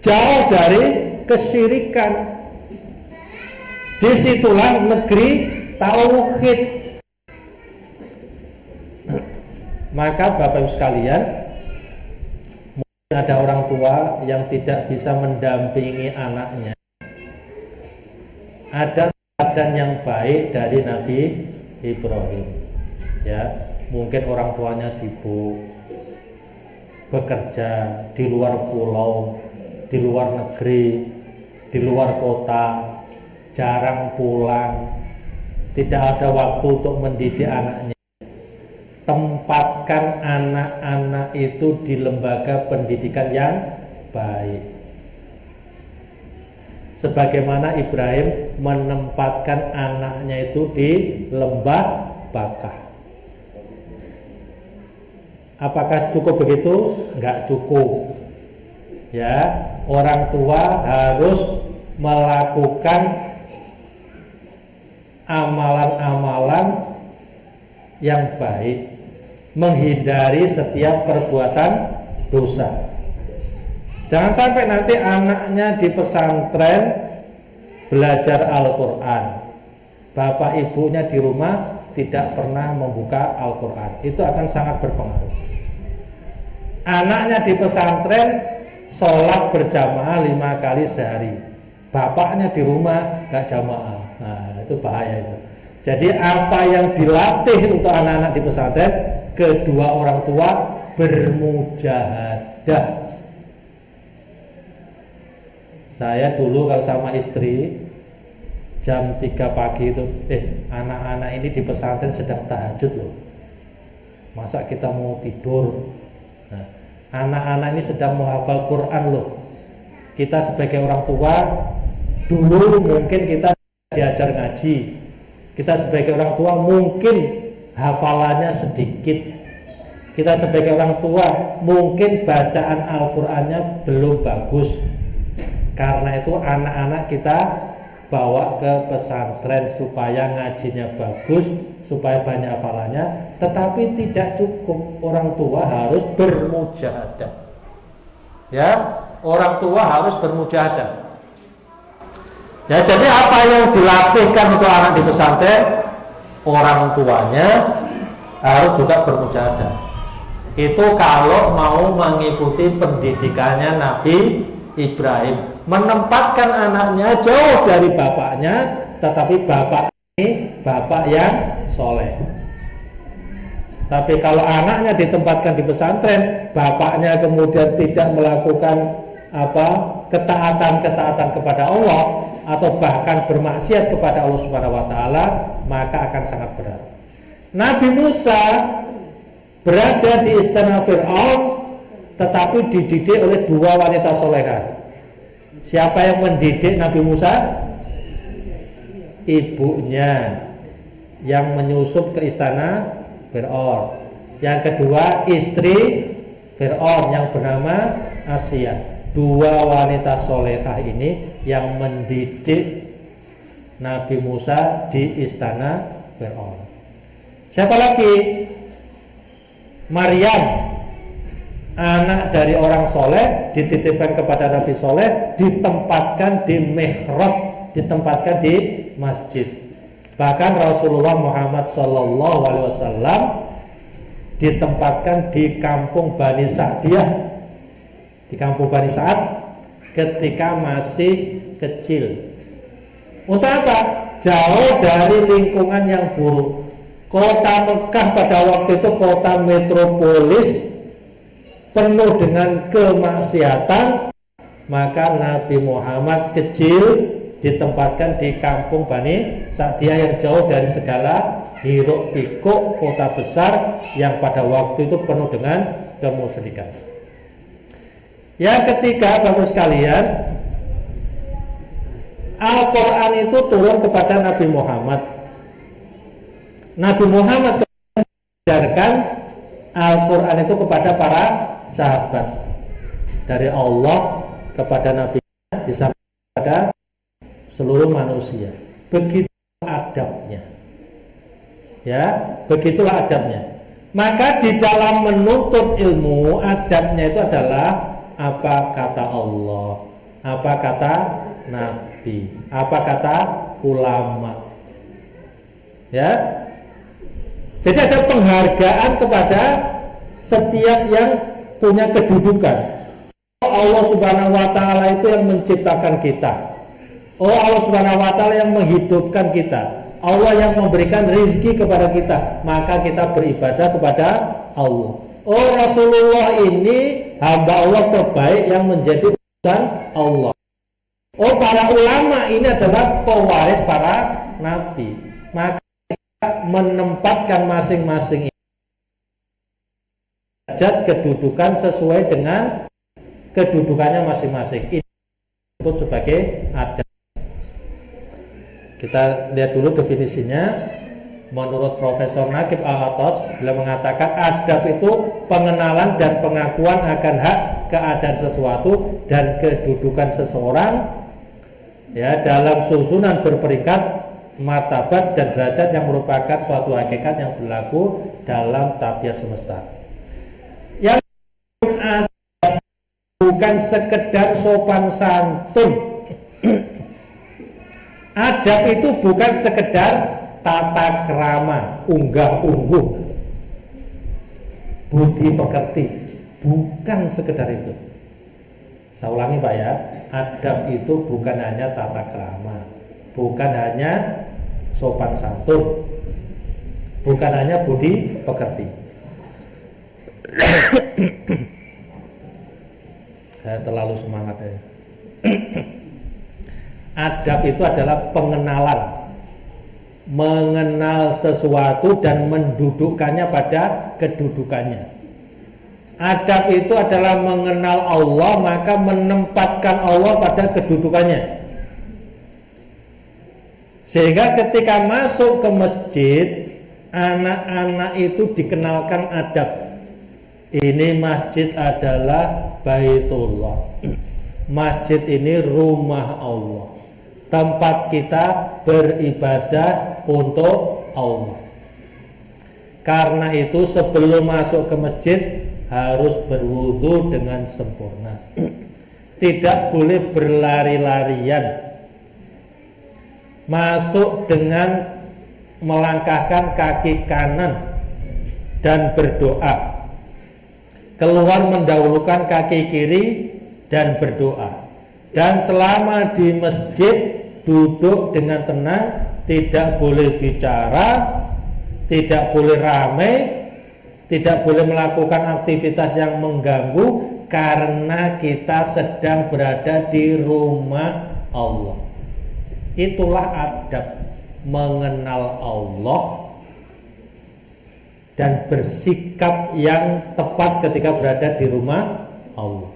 jauh dari kesyirikan. Disitulah negeri tauhid. Maka Bapak Ibu sekalian, mungkin ada orang tua yang tidak bisa mendampingi anaknya. Ada teladan yang baik dari Nabi Ibrahim. Ya, mungkin orang tuanya sibuk bekerja di luar pulau, di luar negeri, di luar kota, jarang pulang, tidak ada waktu untuk mendidik anaknya. Tempatkan anak-anak itu di lembaga pendidikan yang baik. Sebagaimana Ibrahim menempatkan anaknya itu di lembah Bakah. Apakah cukup begitu? Enggak cukup. Ya, orang tua harus melakukan amalan-amalan yang baik, menghindari setiap perbuatan dosa. Jangan sampai nanti anaknya di pesantren belajar Al-Quran, bapak ibunya di rumah tidak pernah membuka Al-Quran. Itu akan sangat berpengaruh. Anaknya di pesantren sholat berjamaah 5 kali sehari, bapaknya di rumah gak jamaah. Nah, itu bahaya itu. Jadi apa yang dilatih untuk anak-anak di pesantren, kedua orang tua bermujahadah. Saya dulu kalau sama istri jam 3 pagi itu, anak-anak ini di pesantren sedang tahajud loh, masa kita mau tidur? Nah, anak-anak ini sedang menghafal Quran loh. Kita sebagai orang tua, dulu mungkin kita diajar ngaji, kita sebagai orang tua mungkin hafalannya sedikit, kita sebagai orang tua mungkin bacaan Al-Qurannya belum bagus. Karena itu anak-anak kita bawa ke pesantren supaya ngajinya bagus, supaya banyak hafalannya. Tetapi tidak cukup, orang tua harus bermujahadah. Ya, orang tua harus bermujahadah. Ya, jadi apa yang dilatihkan untuk anak di pesantren, orang tuanya harus juga bermujahadah. Itu kalau mau mengikuti pendidikannya Nabi Ibrahim, menempatkan anaknya jauh dari bapaknya, tetapi bapak ini bapak yang soleh. Tapi kalau anaknya ditempatkan di pesantren, bapaknya kemudian tidak melakukan ketaatan kepada Allah, atau bahkan bermaksiat kepada Allah Subhanahu wa taala, maka akan sangat berat. Nabi Musa berada di istana Fir'aun, tetapi dididik oleh 2 wanita solehah. Siapa yang mendidik Nabi Musa? Ibunya yang menyusup ke istana Fir'aun. Yang kedua, istri Fir'aun yang bernama Asia. 2 wanita solehah ini yang mendidik Nabi Musa di istana Fir'aun. Siapa lagi? Maryam, anak dari orang soleh, dititipkan kepada Nabi soleh, ditempatkan di mihrab, ditempatkan di masjid. Bahkan Rasulullah Muhammad SAW ditempatkan di kampung Bani Sa'diyah, di kampung Bani Sa'ad ketika masih kecil. Untuk apa? Jauh dari lingkungan yang buruk. Kota Mekah pada waktu itu kota metropolis, penuh dengan kemaksiatan. Maka Nabi Muhammad kecil ditempatkan di kampung Bani Sa'diyah yang jauh dari segala hiruk pikuk kota besar yang pada waktu itu penuh dengan kemusyrikan. Yang ketiga, Bapak sekalian, Al-Quran itu turun kepada Nabi Muhammad. Nabi Muhammad mengajarkan Al-Quran itu kepada para sahabat, dari Allah kepada Nabi, disampaikan kepada seluruh manusia. Begitu adabnya, ya, begitulah adabnya. Maka di dalam menuntut ilmu, adabnya itu adalah apa kata Allah, apa kata Nabi, apa kata ulama, ya. Jadi ada penghargaan kepada setiap yang punya kedudukan. Allah Subhanahu wa Ta'ala itu yang menciptakan kita. Allah Subhanahu wa Ta'ala yang menghidupkan kita. Allah yang memberikan rezeki kepada kita. Maka kita beribadah kepada Allah. Rasulullah ini hamba Allah terbaik yang menjadi utusan Allah. Para ulama ini adalah pewaris para nabi. Maka kita menempatkan masing-masing derajat kedudukan sesuai dengan kedudukannya masing-masing. Ini disebut sebagai adab. Kita lihat dulu definisinya. Menurut Profesor Naqib Al-Atas, beliau mengatakan adab itu pengenalan dan pengakuan akan hak keadaan sesuatu dan kedudukan seseorang, ya, dalam susunan berperingkat martabat dan derajat yang merupakan suatu hakikat yang berlaku dalam tabiat semesta. Yang adab bukan sekedar sopan santun. Adab itu bukan sekedar tata krama, unggah-ungguh, budi pekerti, bukan sekedar itu. Saya ulangi Pak ya, adab itu bukan hanya tata krama, bukan hanya sopan santun, bukan hanya budi pekerti. Saya terlalu semangat ya. Adab itu adalah pengenalan, mengenal sesuatu dan mendudukkannya pada kedudukannya. Adab itu adalah mengenal Allah, maka menempatkan Allah pada kedudukannya. Sehingga ketika masuk ke masjid, anak-anak itu dikenalkan adab. Ini masjid adalah Baitullah. Masjid ini rumah Allah, tempat kita beribadah untuk Allah. Karena itu sebelum masuk ke masjid harus berwudu dengan sempurna. Tidak boleh berlari-larian. Masuk dengan melangkahkan kaki kanan dan berdoa. Keluar mendahulukan kaki kiri dan berdoa. Dan selama di masjid duduk dengan tenang, tidak boleh bicara, tidak boleh ramai, tidak boleh melakukan aktivitas yang mengganggu, karena kita sedang berada di rumah Allah. Itulah adab, mengenal Allah dan bersikap yang tepat ketika berada di rumah Allah.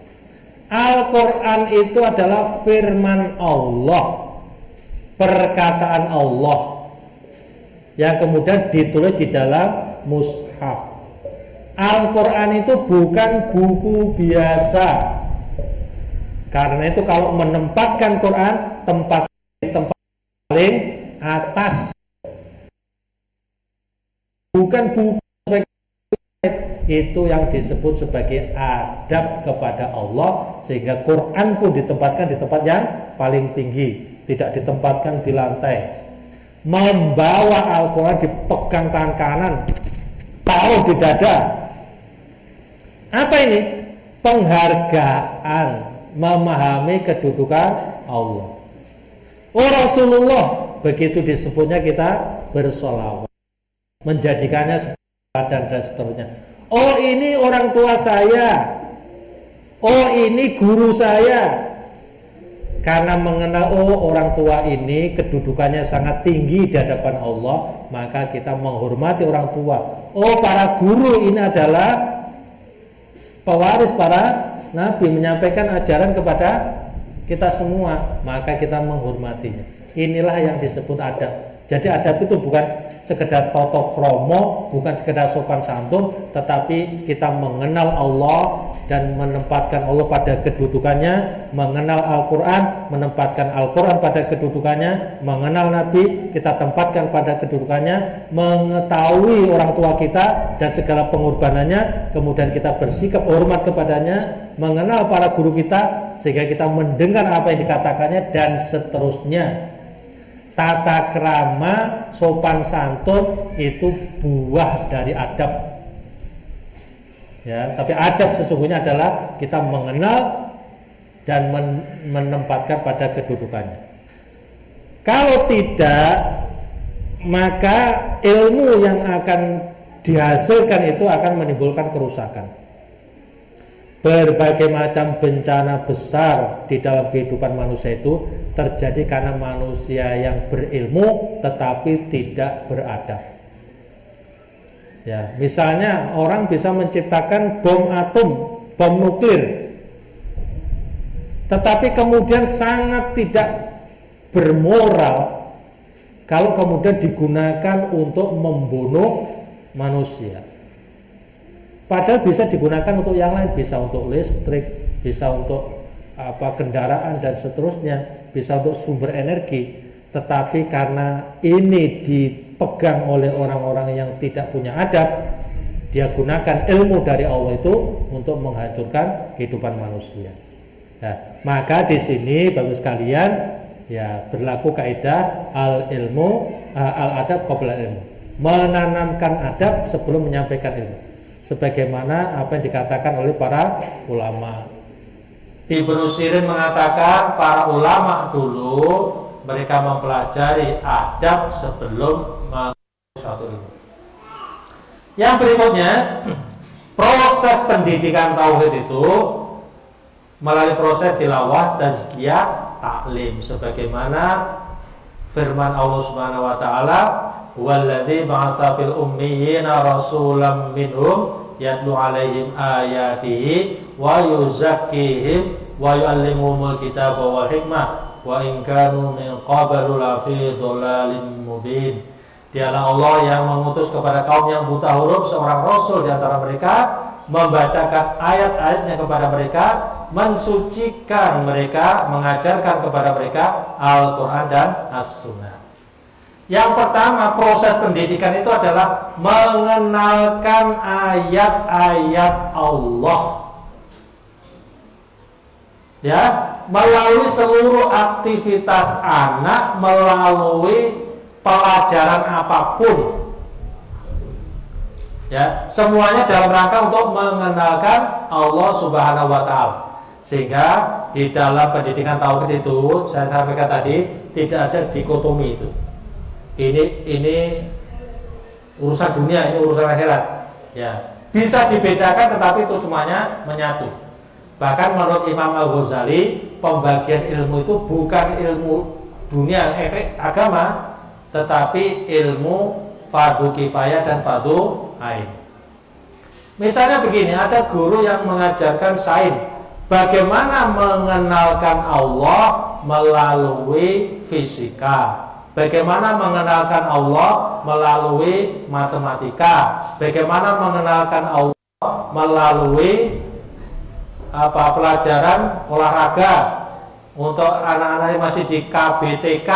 Al-Quran itu adalah firman Allah, perkataan Allah yang kemudian ditulis di dalam mushaf. Al-Quran itu bukan buku biasa. Karena itu kalau menempatkan Quran tempat paling atas, bukan buku itu yang disebut sebagai adab kepada Allah, sehingga Quran pun ditempatkan di tempat yang paling tinggi, tidak ditempatkan di lantai. Membawa Al-Quran dipegang tangan kanan, ditaruh di dada. Apa ini? Penghargaan, memahami kedudukan Allah. Oh Rasulullah, begitu disebutnya kita bersolawat, menjadikannya dan seterusnya. Oh ini orang tua saya, oh ini guru saya. Karena mengenal orang tua ini kedudukannya sangat tinggi di hadapan Allah, maka kita menghormati orang tua. Oh para guru ini adalah pewaris para nabi, menyampaikan ajaran kepada kita semua, maka kita menghormatinya. Inilah yang disebut adab. Jadi adab itu bukan sekedar toto kromo, bukan sekedar sopan santun, tetapi kita mengenal Allah dan menempatkan Allah pada kedudukannya, mengenal Al-Quran, menempatkan Al-Quran pada kedudukannya, mengenal Nabi, kita tempatkan pada kedudukannya, mengetahui orang tua kita dan segala pengorbanannya, kemudian kita bersikap hormat kepadanya, mengenal para guru kita sehingga kita mendengar apa yang dikatakannya dan seterusnya. Tata krama, sopan santun itu buah dari adab. Ya, tapi adab sesungguhnya adalah kita mengenal dan menempatkan pada kedudukannya. Kalau tidak, maka ilmu yang akan dihasilkan itu akan menimbulkan kerusakan. Berbagai macam bencana besar di dalam kehidupan manusia itu terjadi karena manusia yang berilmu tetapi tidak beradab. Ya, misalnya orang bisa menciptakan bom atom, bom nuklir, tetapi kemudian sangat tidak bermoral kalau kemudian digunakan untuk membunuh manusia. Padahal bisa digunakan untuk yang lain, bisa untuk listrik, bisa untuk kendaraan dan seterusnya, bisa untuk sumber energi. Tetapi karena ini dipegang oleh orang-orang yang tidak punya adab, dia gunakan ilmu dari Allah itu untuk menghancurkan kehidupan manusia. Nah, maka di sini Bapak sekalian, ya berlaku kaidah al-ilmu al-adab qabla ilmu. Menanamkan adab sebelum menyampaikan ilmu. Sebagaimana apa yang dikatakan oleh para ulama. Ibnu Sirin mengatakan para ulama dulu mereka mempelajari adab sebelum mengetahui suatu ilmu. Yang berikutnya, proses pendidikan tauhid itu melalui proses tilawah, tazkiyah, taklim, sebagaimana firman Allah Subhanahu wa taala, "Walladzi ba'atsa fil ummiyina rasulam minhum yatlu 'alaihim ayatihi wa yuzakkihim wa yu'allimuhumul kitaba wal hikmah wa in kanu min qablu lafi dhalalin mubin." Dialah Allah yang mengutus kepada kaum yang buta huruf seorang rasul di antara mereka, membacakan ayat-ayatnya kepada mereka, mensucikan mereka, mengajarkan kepada mereka Al-Quran dan As-Sunnah. Yang pertama, proses pendidikan itu adalah mengenalkan ayat-ayat Allah. Ya, melalui seluruh aktivitas anak, melalui pelajaran apapun. Ya, semuanya dalam rangka untuk mengenalkan Allah Subhanahu wa taala. Sehingga di dalam pendidikan tauhid itu saya sampaikan tadi tidak ada dikotomi itu. Ini urusan dunia, ini urusan akhirat. Ya, bisa dibedakan tetapi itu semuanya menyatu. Bahkan menurut Imam Al-Ghazali, pembagian ilmu itu bukan ilmu dunia agama, tetapi ilmu fardu kifayah dan fardu ain. Misalnya begini, ada guru yang mengajarkan sains, bagaimana mengenalkan Allah melalui fisika, bagaimana mengenalkan Allah melalui matematika, bagaimana mengenalkan Allah melalui pelajaran olahraga untuk anak-anak yang masih di KBTK,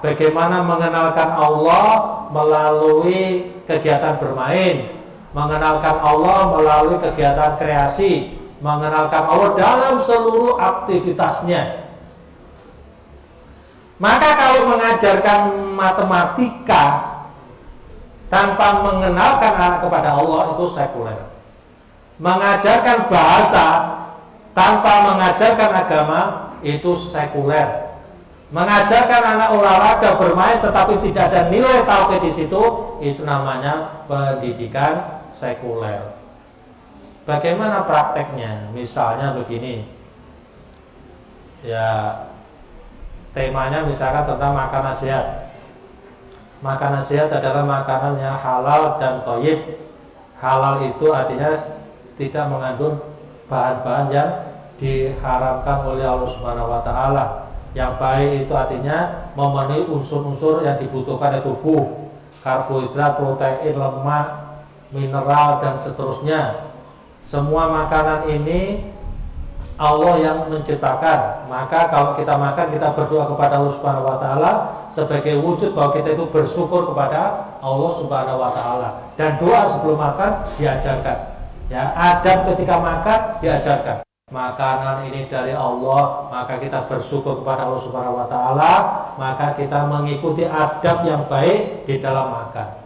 bagaimana mengenalkan Allah melalui kegiatan bermain, mengenalkan Allah melalui kegiatan kreasi, mengenalkan Allah dalam seluruh aktivitasnya. Maka kalau mengajarkan matematika tanpa mengenalkan anak kepada Allah itu sekuler. Mengajarkan bahasa tanpa mengajarkan agama itu sekuler. Mengajarkan anak olahraga bermain tetapi tidak ada nilai tauhid di situ, itu namanya pendidikan sekuler. Bagaimana prakteknya? Misalnya begini, ya temanya misalkan tentang makanan sehat. Makanan sehat adalah makanan yang halal dan thayyib. Halal itu artinya tidak mengandung bahan-bahan yang diharamkan oleh Allah Subhanahu wa taala. Yang baik itu artinya memenuhi unsur-unsur yang dibutuhkan oleh tubuh, karbohidrat, protein, lemak, mineral dan seterusnya. Semua makanan ini Allah yang menciptakan. Maka kalau kita makan, kita berdoa kepada Allah Subhanahu wa taala sebagai wujud bahwa kita itu bersyukur kepada Allah Subhanahu wa taala. Dan doa sebelum makan diajarkan. Ya, adab ketika makan diajarkan. Makanan ini dari Allah, maka kita bersyukur kepada Allah Subhanahu wa taala, maka kita mengikuti adab yang baik di dalam makan.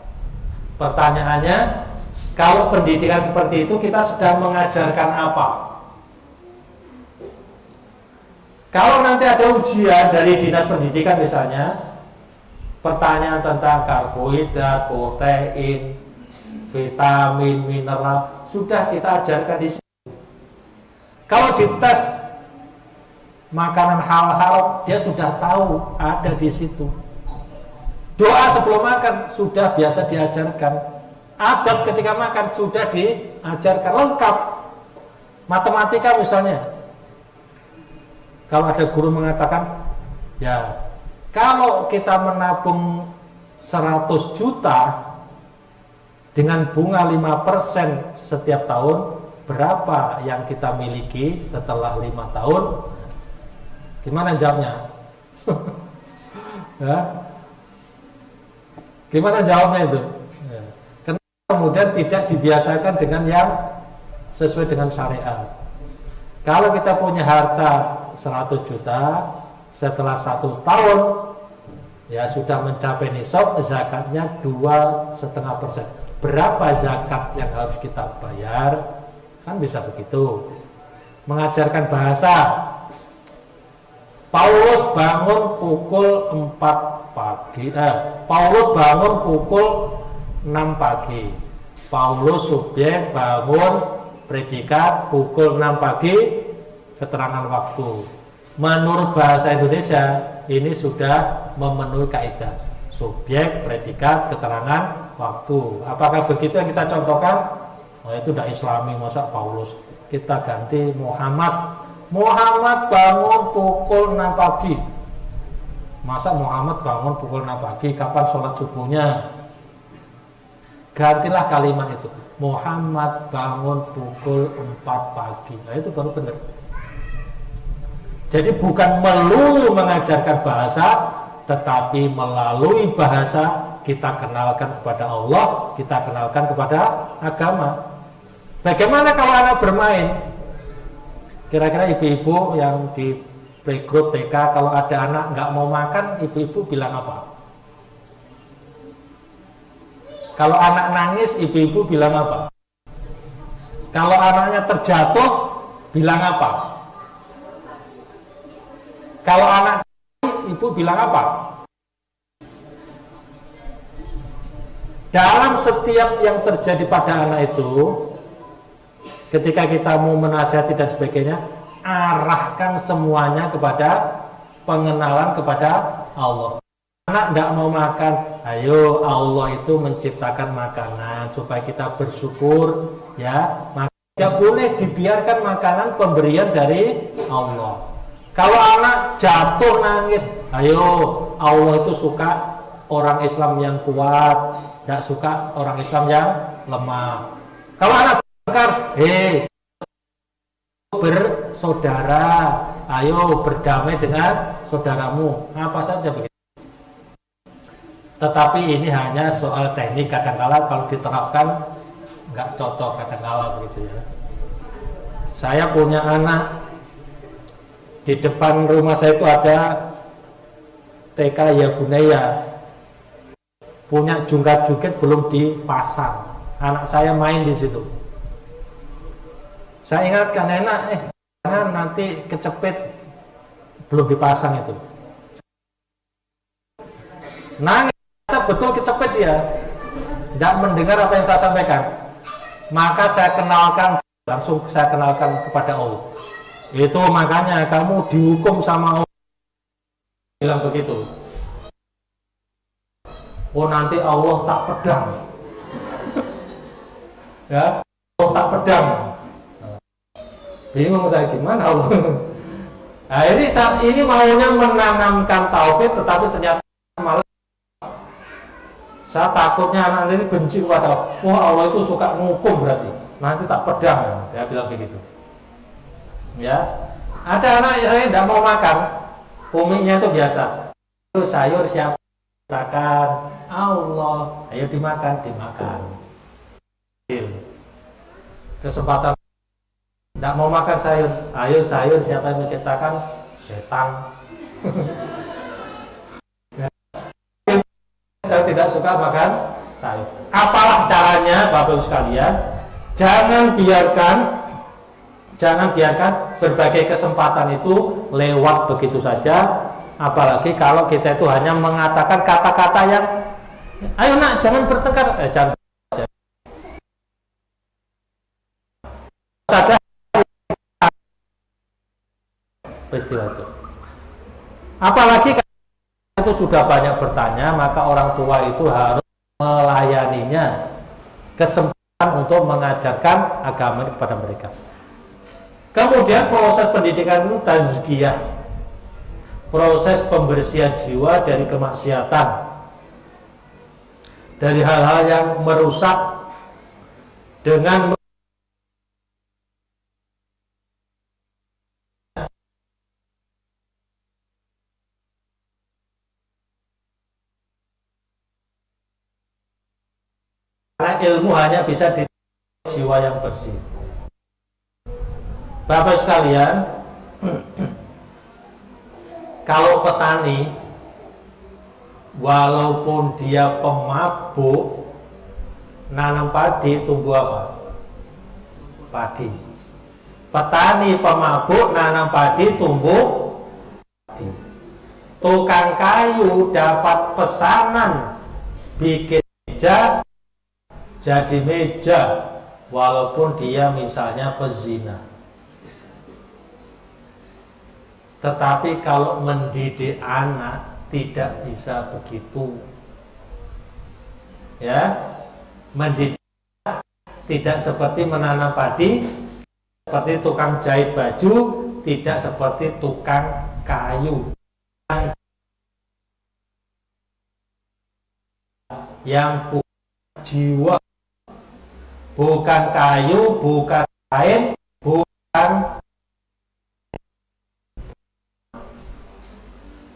Pertanyaannya, kalau pendidikan seperti itu kita sedang mengajarkan apa? Kalau nanti ada ujian dari dinas pendidikan misalnya, pertanyaan tentang karbohidrat, protein, vitamin, mineral, sudah kita ajarkan di sini. Kalau dites makanan halal, dia sudah tahu ada di situ. Doa sebelum makan sudah biasa diajarkan. Adab ketika makan sudah diajarkan lengkap. Matematika misalnya, kalau ada guru mengatakan, ya kalau kita menabung 100 juta dengan bunga 5% setiap tahun, berapa yang kita miliki setelah 5 tahun? Gimana jawabnya? Ya? Gimana jawabnya itu? Ya. Kenapa kemudian tidak dibiasakan dengan yang sesuai dengan syariat? Kalau kita punya harta 100 juta, setelah 1 tahun ya sudah mencapai nisab, zakatnya 2,5%. Berapa zakat yang harus kita bayar? Kan bisa begitu. Mengajarkan bahasa, Paulus bangun pukul 4 pagi. Paulus bangun pukul 6 pagi. Paulus subjek bangun predikat pukul 6 pagi, keterangan waktu. Menurut bahasa Indonesia ini sudah memenuhi kaidah subjek, predikat, keterangan waktu. Apakah begitu yang kita contohkan? Oh, itu tidak Islami, masa Paulus. Kita ganti Muhammad. Muhammad bangun pukul 6 pagi. Masa Muhammad bangun pukul 6 pagi? Kapan sholat subuhnya? Gantilah kalimat itu. Muhammad bangun pukul 4 pagi. Nah, itu baru benar. Jadi bukan melulu mengajarkan bahasa, tetapi melalui bahasa kita kenalkan kepada Allah, kita kenalkan kepada agama. Bagaimana kalau anak bermain? Kira-kira ibu-ibu yang di playgroup TK, kalau ada anak nggak mau makan, ibu-ibu bilang apa? Kalau anak nangis, ibu-ibu bilang apa? Kalau anaknya terjatuh, bilang apa? Kalau anak ibu bilang apa? Dalam setiap yang terjadi pada anak itu, ketika kita mau menasihati dan sebagainya, arahkan semuanya kepada pengenalan kepada Allah. Anak tidak mau makan, ayo Allah itu menciptakan makanan supaya kita bersyukur, ya. Maka tidak boleh dibiarkan makanan pemberian dari Allah. Kalau anak jatuh nangis, ayo Allah itu suka orang Islam yang kuat, tidak suka orang Islam yang lemah. Kalau anak bertengkar, bersaudara, ayo berdamai dengan saudaramu, apa saja begitu. Tetapi ini hanya soal teknik, kadang-kala kalau diterapkan nggak cocok, kadang-kala begitu ya. Saya punya anak, di depan rumah saya itu ada TK ya Bunaya. punya jungkat-jungkit belum dipasang. Anak saya main di situ. Saya ingatkan, enak, jangan nanti kecepit belum dipasang itu. Nangis, betul kecepit dia, tidak mendengar apa yang saya sampaikan. Maka langsung saya kenalkan kepada Allah. Itu makanya kamu dihukum sama Allah. Bilang begitu. Oh nanti Allah tak pedang. Ya, Allah tak pedang. Bingung saya gimana Allah. Nah ini maunya menanamkan tauhid, tetapi ternyata malah saya takutnya anak ini benci kepada Allah. Wah Allah itu suka ngukum berarti. Nanti tak pedang. Dia bilang begitu. Ya, ada anak saya tidak mau makan, umiknya itu biasa. Itu sayur siapa? Katakan Allah, ayo dimakan. Kesempatan tidak mau makan sayur, ayo sayur siapa yang menciptakan? Setan. Saya tidak suka makan sayur. Apalah caranya, Bapak Ibu sekalian, jangan biarkan berbagai kesempatan itu lewat begitu saja. Apalagi kalau kita itu hanya mengatakan kata-kata yang ayo nak jangan bertengkar, jangan saja peristiwa itu. Apalagi kalau itu sudah banyak bertanya, maka orang tua itu harus melayaninya, kesempatan untuk mengajarkan agama kepada mereka. Kemudian proses pendidikan itu tazkiyah, proses pembersihan jiwa dari kemaksiatan, dari hal-hal yang merusak dengan karena ilmu hanya bisa di jiwa yang bersih. Bapak sekalian, kalau petani walaupun dia pemabuk, nanam padi tumbuh apa? Padi. Petani pemabuk nanam padi tumbuh padi. Tukang kayu dapat pesanan bikin meja jadi meja walaupun dia misalnya pezina. Tetapi kalau mendidik anak tidak bisa begitu. Ya, mendidik tidak seperti menanam padi, seperti tukang jahit baju, tidak seperti tukang kayu. Yang punya jiwa, bukan kayu, bukan kain, bukan.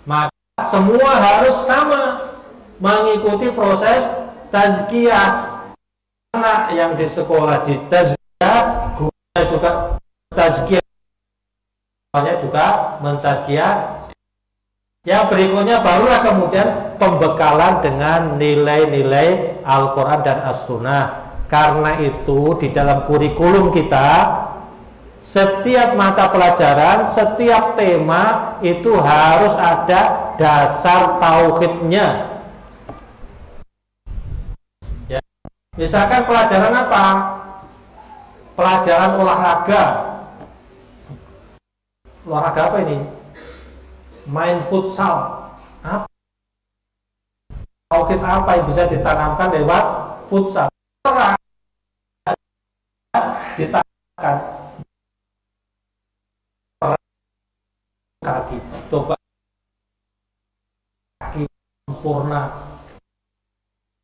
Maka semua harus sama mengikuti proses tazkiyah. Anak yang di sekolah di tazkiyah, gurunya juga tazkiyah, juga mentazkiyah. Yang berikutnya barulah kemudian pembekalan dengan nilai-nilai Al-Quran dan As-Sunnah. Karena itu di dalam kurikulum kita, setiap mata pelajaran, setiap tema itu harus ada dasar tauhidnya. Ya. Misalkan pelajaran apa? Pelajaran olahraga. Olahraga apa ini? Main futsal. Apa? Tauhid apa yang bisa ditanamkan lewat futsal? Ditanamkan kaki, coba kaki sempurna,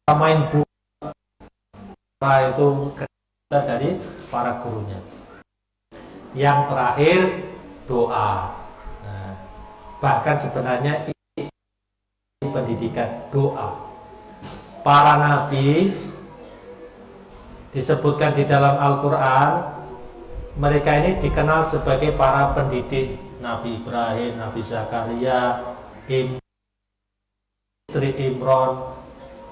main bola itu kita dari para gurunya. Yang terakhir doa. Nah, bahkan sebenarnya ini pendidikan doa. Para nabi disebutkan di dalam Al-Quran, mereka ini dikenal sebagai para pendidik. Nabi Ibrahim, Nabi Zakaria, Istri Imran,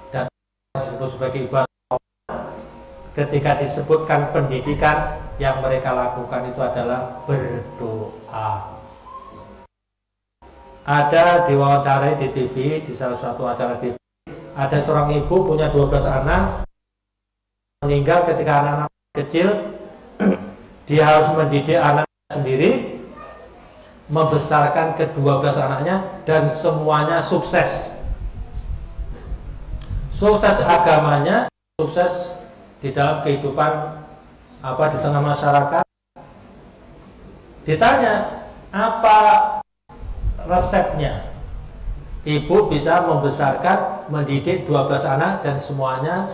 dan disebut sebagai ibadah. Ketika disebutkan pendidikan yang mereka lakukan itu adalah berdoa. Ada diwawancarai di TV, di salah satu acara TV, ada seorang ibu punya 12 anak, meninggal ketika anak-anak kecil. Dia harus mendidik anak sendiri, membesarkan ke-12 anaknya, dan semuanya sukses. Sukses agamanya, sukses di dalam kehidupan di tengah masyarakat. Ditanya apa resepnya, ibu bisa membesarkan, mendidik 12 anak dan semuanya.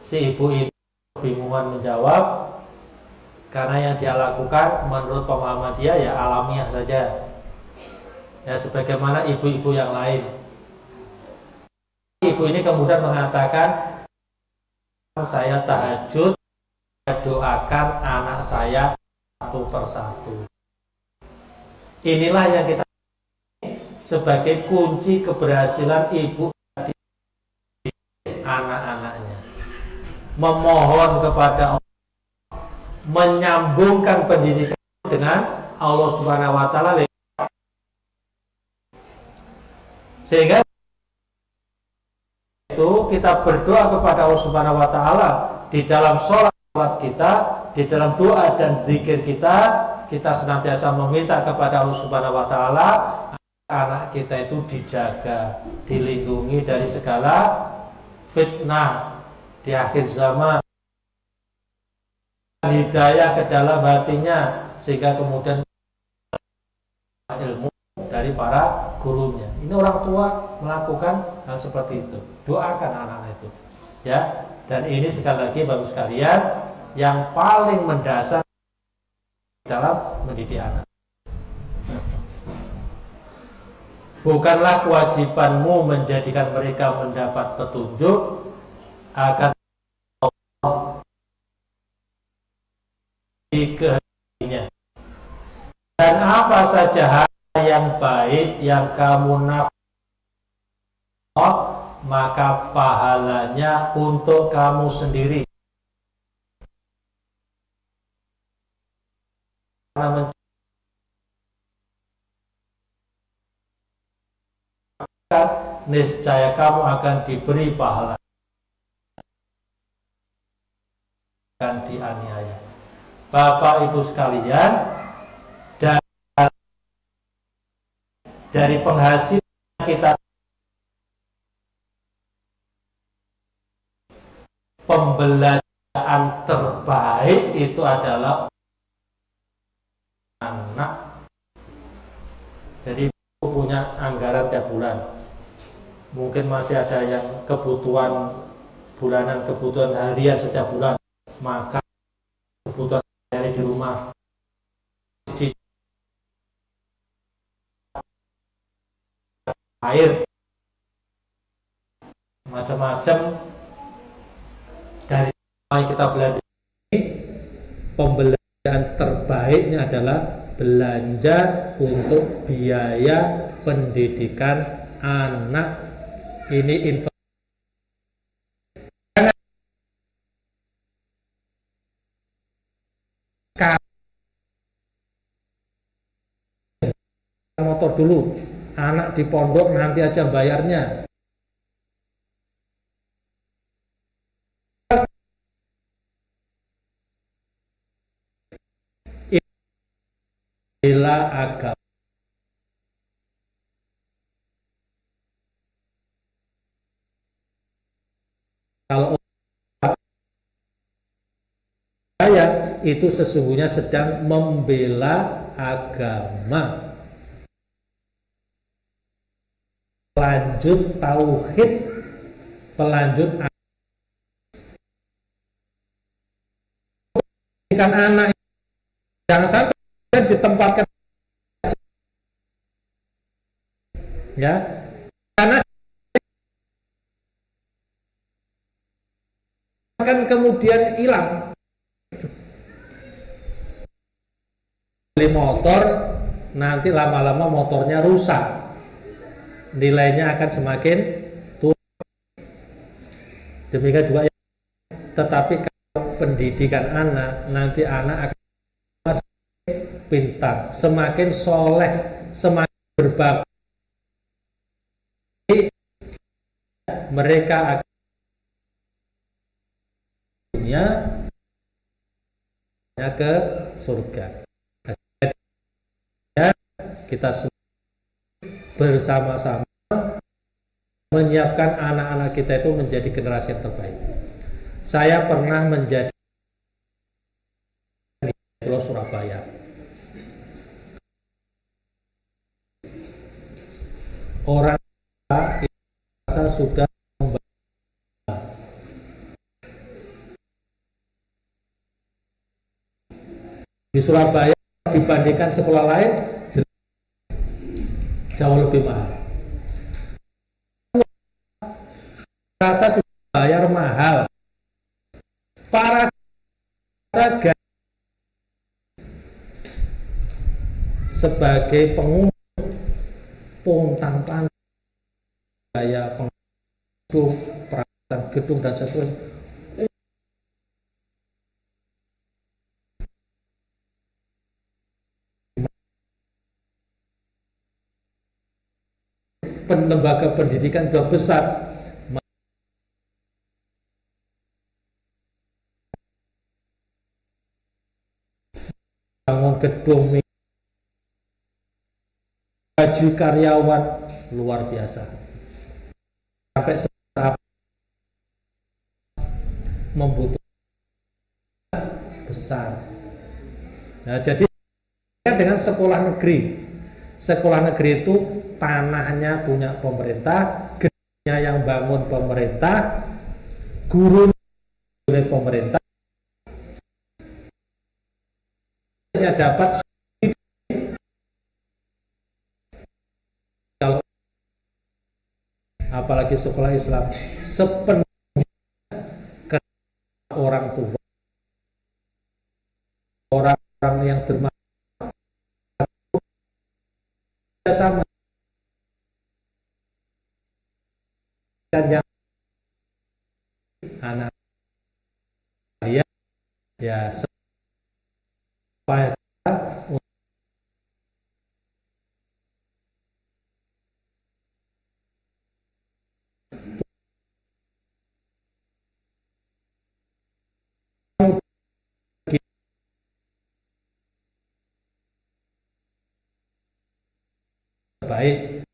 Si ibu ini bingungan menjawab, karena yang dia lakukan menurut pemahaman dia ya alamiah saja, ya sebagaimana ibu-ibu yang lain. Ibu ini kemudian mengatakan, saya tahajud, doakan anak saya satu persatu. Inilah yang kita sebagai kunci keberhasilan ibu di anak-anaknya. Memohon kepada Allah, menyambungkan pendidikan dengan Allah Subhanahu wa taala, sehingga itu kita berdoa kepada Allah Subhanahu wa taala di dalam sholat kita, di dalam doa dan zikir kita senantiasa meminta kepada Allah Subhanahu wa taala anak kita itu dijaga, dilindungi dari segala fitnah di akhir zaman, hidayah ke dalam hatinya, sehingga kemudian ilmu dari para gurunya. Ini orang tua melakukan hal seperti itu. Doakan anak-anak itu, ya. Dan ini sekali lagi Bapak sekalian yang paling mendasar dalam mendidik anak. Bukanlah kewajibanmu menjadikan mereka mendapat petunjuk, akan Allah dikehendakinya. Dan apa saja hal yang baik yang kamu nafkah, maka pahalanya untuk kamu sendiri. Niscaya kamu akan diberi pahala, akan dianiaya. Bapak Ibu sekalian, dari penghasilan kita, pembelajaran terbaik itu adalah anak. Jadi punya anggaran tiap bulan, mungkin masih ada yang kebutuhan bulanan, kebutuhan harian setiap bulan, maka kebutuhan dari di rumah, air, macam-macam. Dari yang kita belajar ini, pembelajaran terbaiknya adalah belanja untuk biaya pendidikan anak. Ini investasi. Motor dulu, anak di pondok nanti aja bayarnya. Bela agama. Kalau saya itu sesungguhnya sedang membela agama, pelanjut tauhid, pelanjut ikan anak. Jangan sampai ditempatkan, ya, karena akan kemudian hilang. Beli motor, nanti lama-lama motornya rusak, nilainya akan semakin turun. Demikian juga yang, tetapi kalau pendidikan anak, nanti anak akan semakin pintar, semakin soleh, semakin berbakti, mereka akan dunia ke surga. Kita bersama-sama menyiapkan anak-anak kita itu menjadi generasi yang terbaik. Saya pernah menjadi di Surabaya. Orang tua sudah di Surabaya dibandingkan sekolah lain jauh lebih mahal. Rasa sudah bayar mahal. Para saga sebagai pengunjung pontang pantai biaya pengedung, perawatan gedung dan sebagainya. Lembaga pendidikan sudah besar, bangun gedung, gaji karyawan luar biasa, sampai setahap membutuhkan besar. Nah, jadi dengan sekolah negeri. Sekolah negeri itu tanahnya punya pemerintah, gedungnya yang bangun pemerintah, guru oleh pemerintah, hanya dapat kalau apalagi sekolah Islam sepenuhnya ke orang tua, orang-orang yang dermawan sama dan yang anak ya supaya baik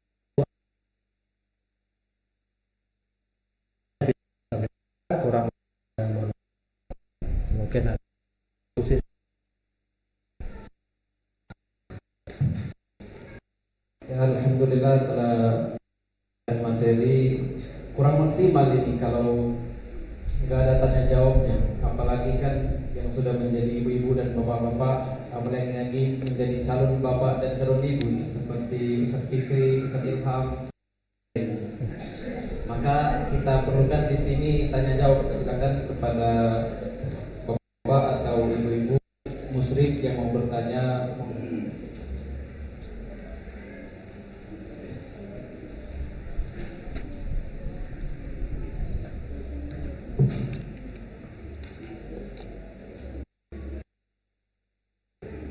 kurang mungkin ada khusus. Ya, alhamdulillah materi kurang maksimal ini kalau nggak ada tanya jawabnya, apalagi kan yang sudah menjadi ibu-ibu dan bapak-bapak, apalagi lagi menjadi calon bapak dan calon ibu seperti Ustaz Fikri, Ustaz Ilham. Maka kita perlukan di sini tanya jawab, silakan kepada bapak atau ibu-ibu musyrik yang mau bertanya.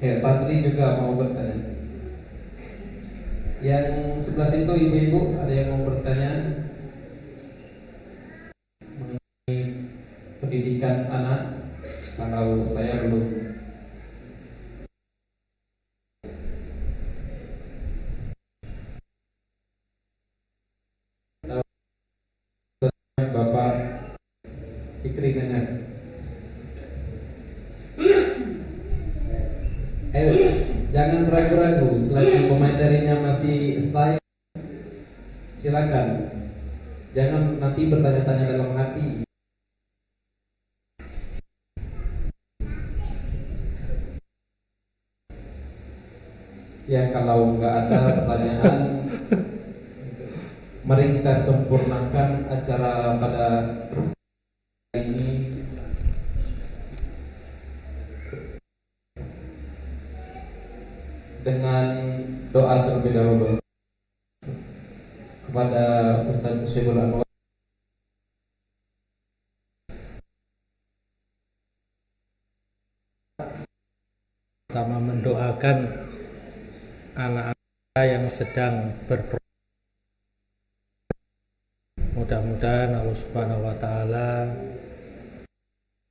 Ya, saat ini juga mau bertanya. Yang sebelah situ ibu-ibu ada yang mau bertanya mengenai pendidikan anak? Kalau saya belum. Bapak Fikri Nenek. Ayo, jangan ragu-ragu. Selagi komentarnya masih stay, silakan. Jangan nanti bertanya-tanya dalam hati. Ya, kalau nggak ada pertanyaan, mari kita sempurnakan acara pada ini dengan doa terlebih dahulu kepada Ustaz Syekh Anwar. pertama mendoakan anak-anak yang sedang berproses. Mudah-mudahan Allah Subhanahu wa taala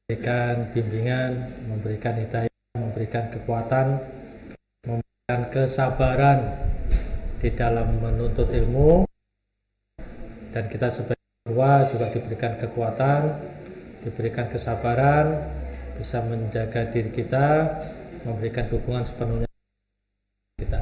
memberikan bimbingan, memberikan hidayah, memberikan kekuatan, memberikan kesabaran di dalam menuntut ilmu, dan kita sebagai tua juga diberikan kekuatan, diberikan kesabaran, bisa menjaga diri kita, memberikan dukungan sepenuhnya kita.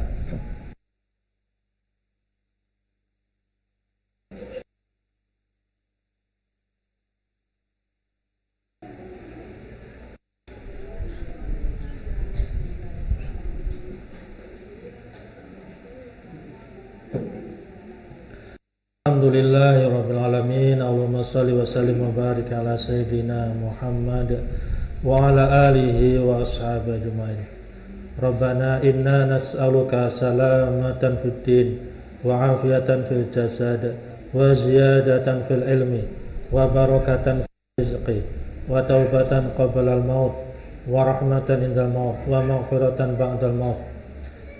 Alhamdulillahirabbil alamin. Allahumma shalli wa sallim wa barik ala sayyidina Muhammad wa ala alihi wa ashabihi ajmain. Rabbana inna nas'aluka salamatan fid din wa afiyatan fil jasad wa ziyadatan fil ilmi wa barakatan fil rizqi wa taubatan qabla al maut wa rahmatan indal maut wa maghfiratan ba'dal maut.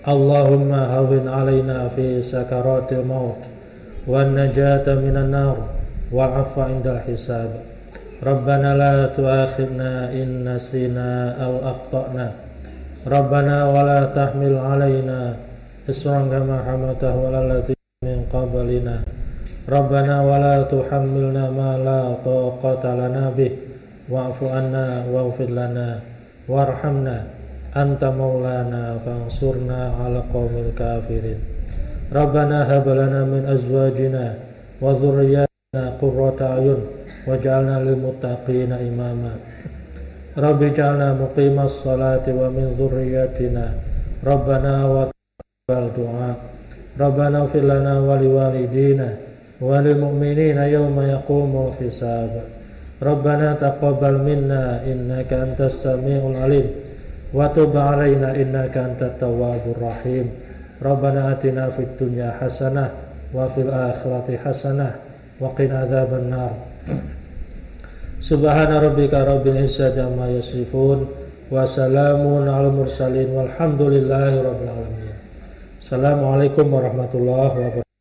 Allahumma hawwin alaina fi sakaratil maut wan najata minan nar wal afwa indal hisab. Rabbana la tu'akhidna in nasina aw akhtana. Rabbana wa la tahmil alaina isran kama hamaltahu 'alal ladzina min qablina. Rabbana wa la tuhammilna ma la taqata lana bih wa'fu anna waghfir lana warhamna anta maulana fansurna 'alal qaumil kafirin. Rabbana hab lana min azwajina wa dhurriyyatina qurrata a'yun waj'alna lil muttaqina imama. Rabbi ij'alna muqimas salati wa min dhurriyyatina Rabbana wa taqabbal du'a. Rabbana ighfir lana wa liwalidina wa lil mu'minina yawma yaqumul hisab. Rabbana taqabbal minna innaka antas samiul alim wa tub 'alaina innaka antat tawwabur rahim. Rabbana atina fid dunya hasanah wa fil akhirati hasanah wa qina adzaban nar. Subhana rabbika rabbil izzati amma yasifun wa salamun alal mursalin walhamdulillahi rabbil alamin. Assalamualaikum warahmatullahi wabarakatuh.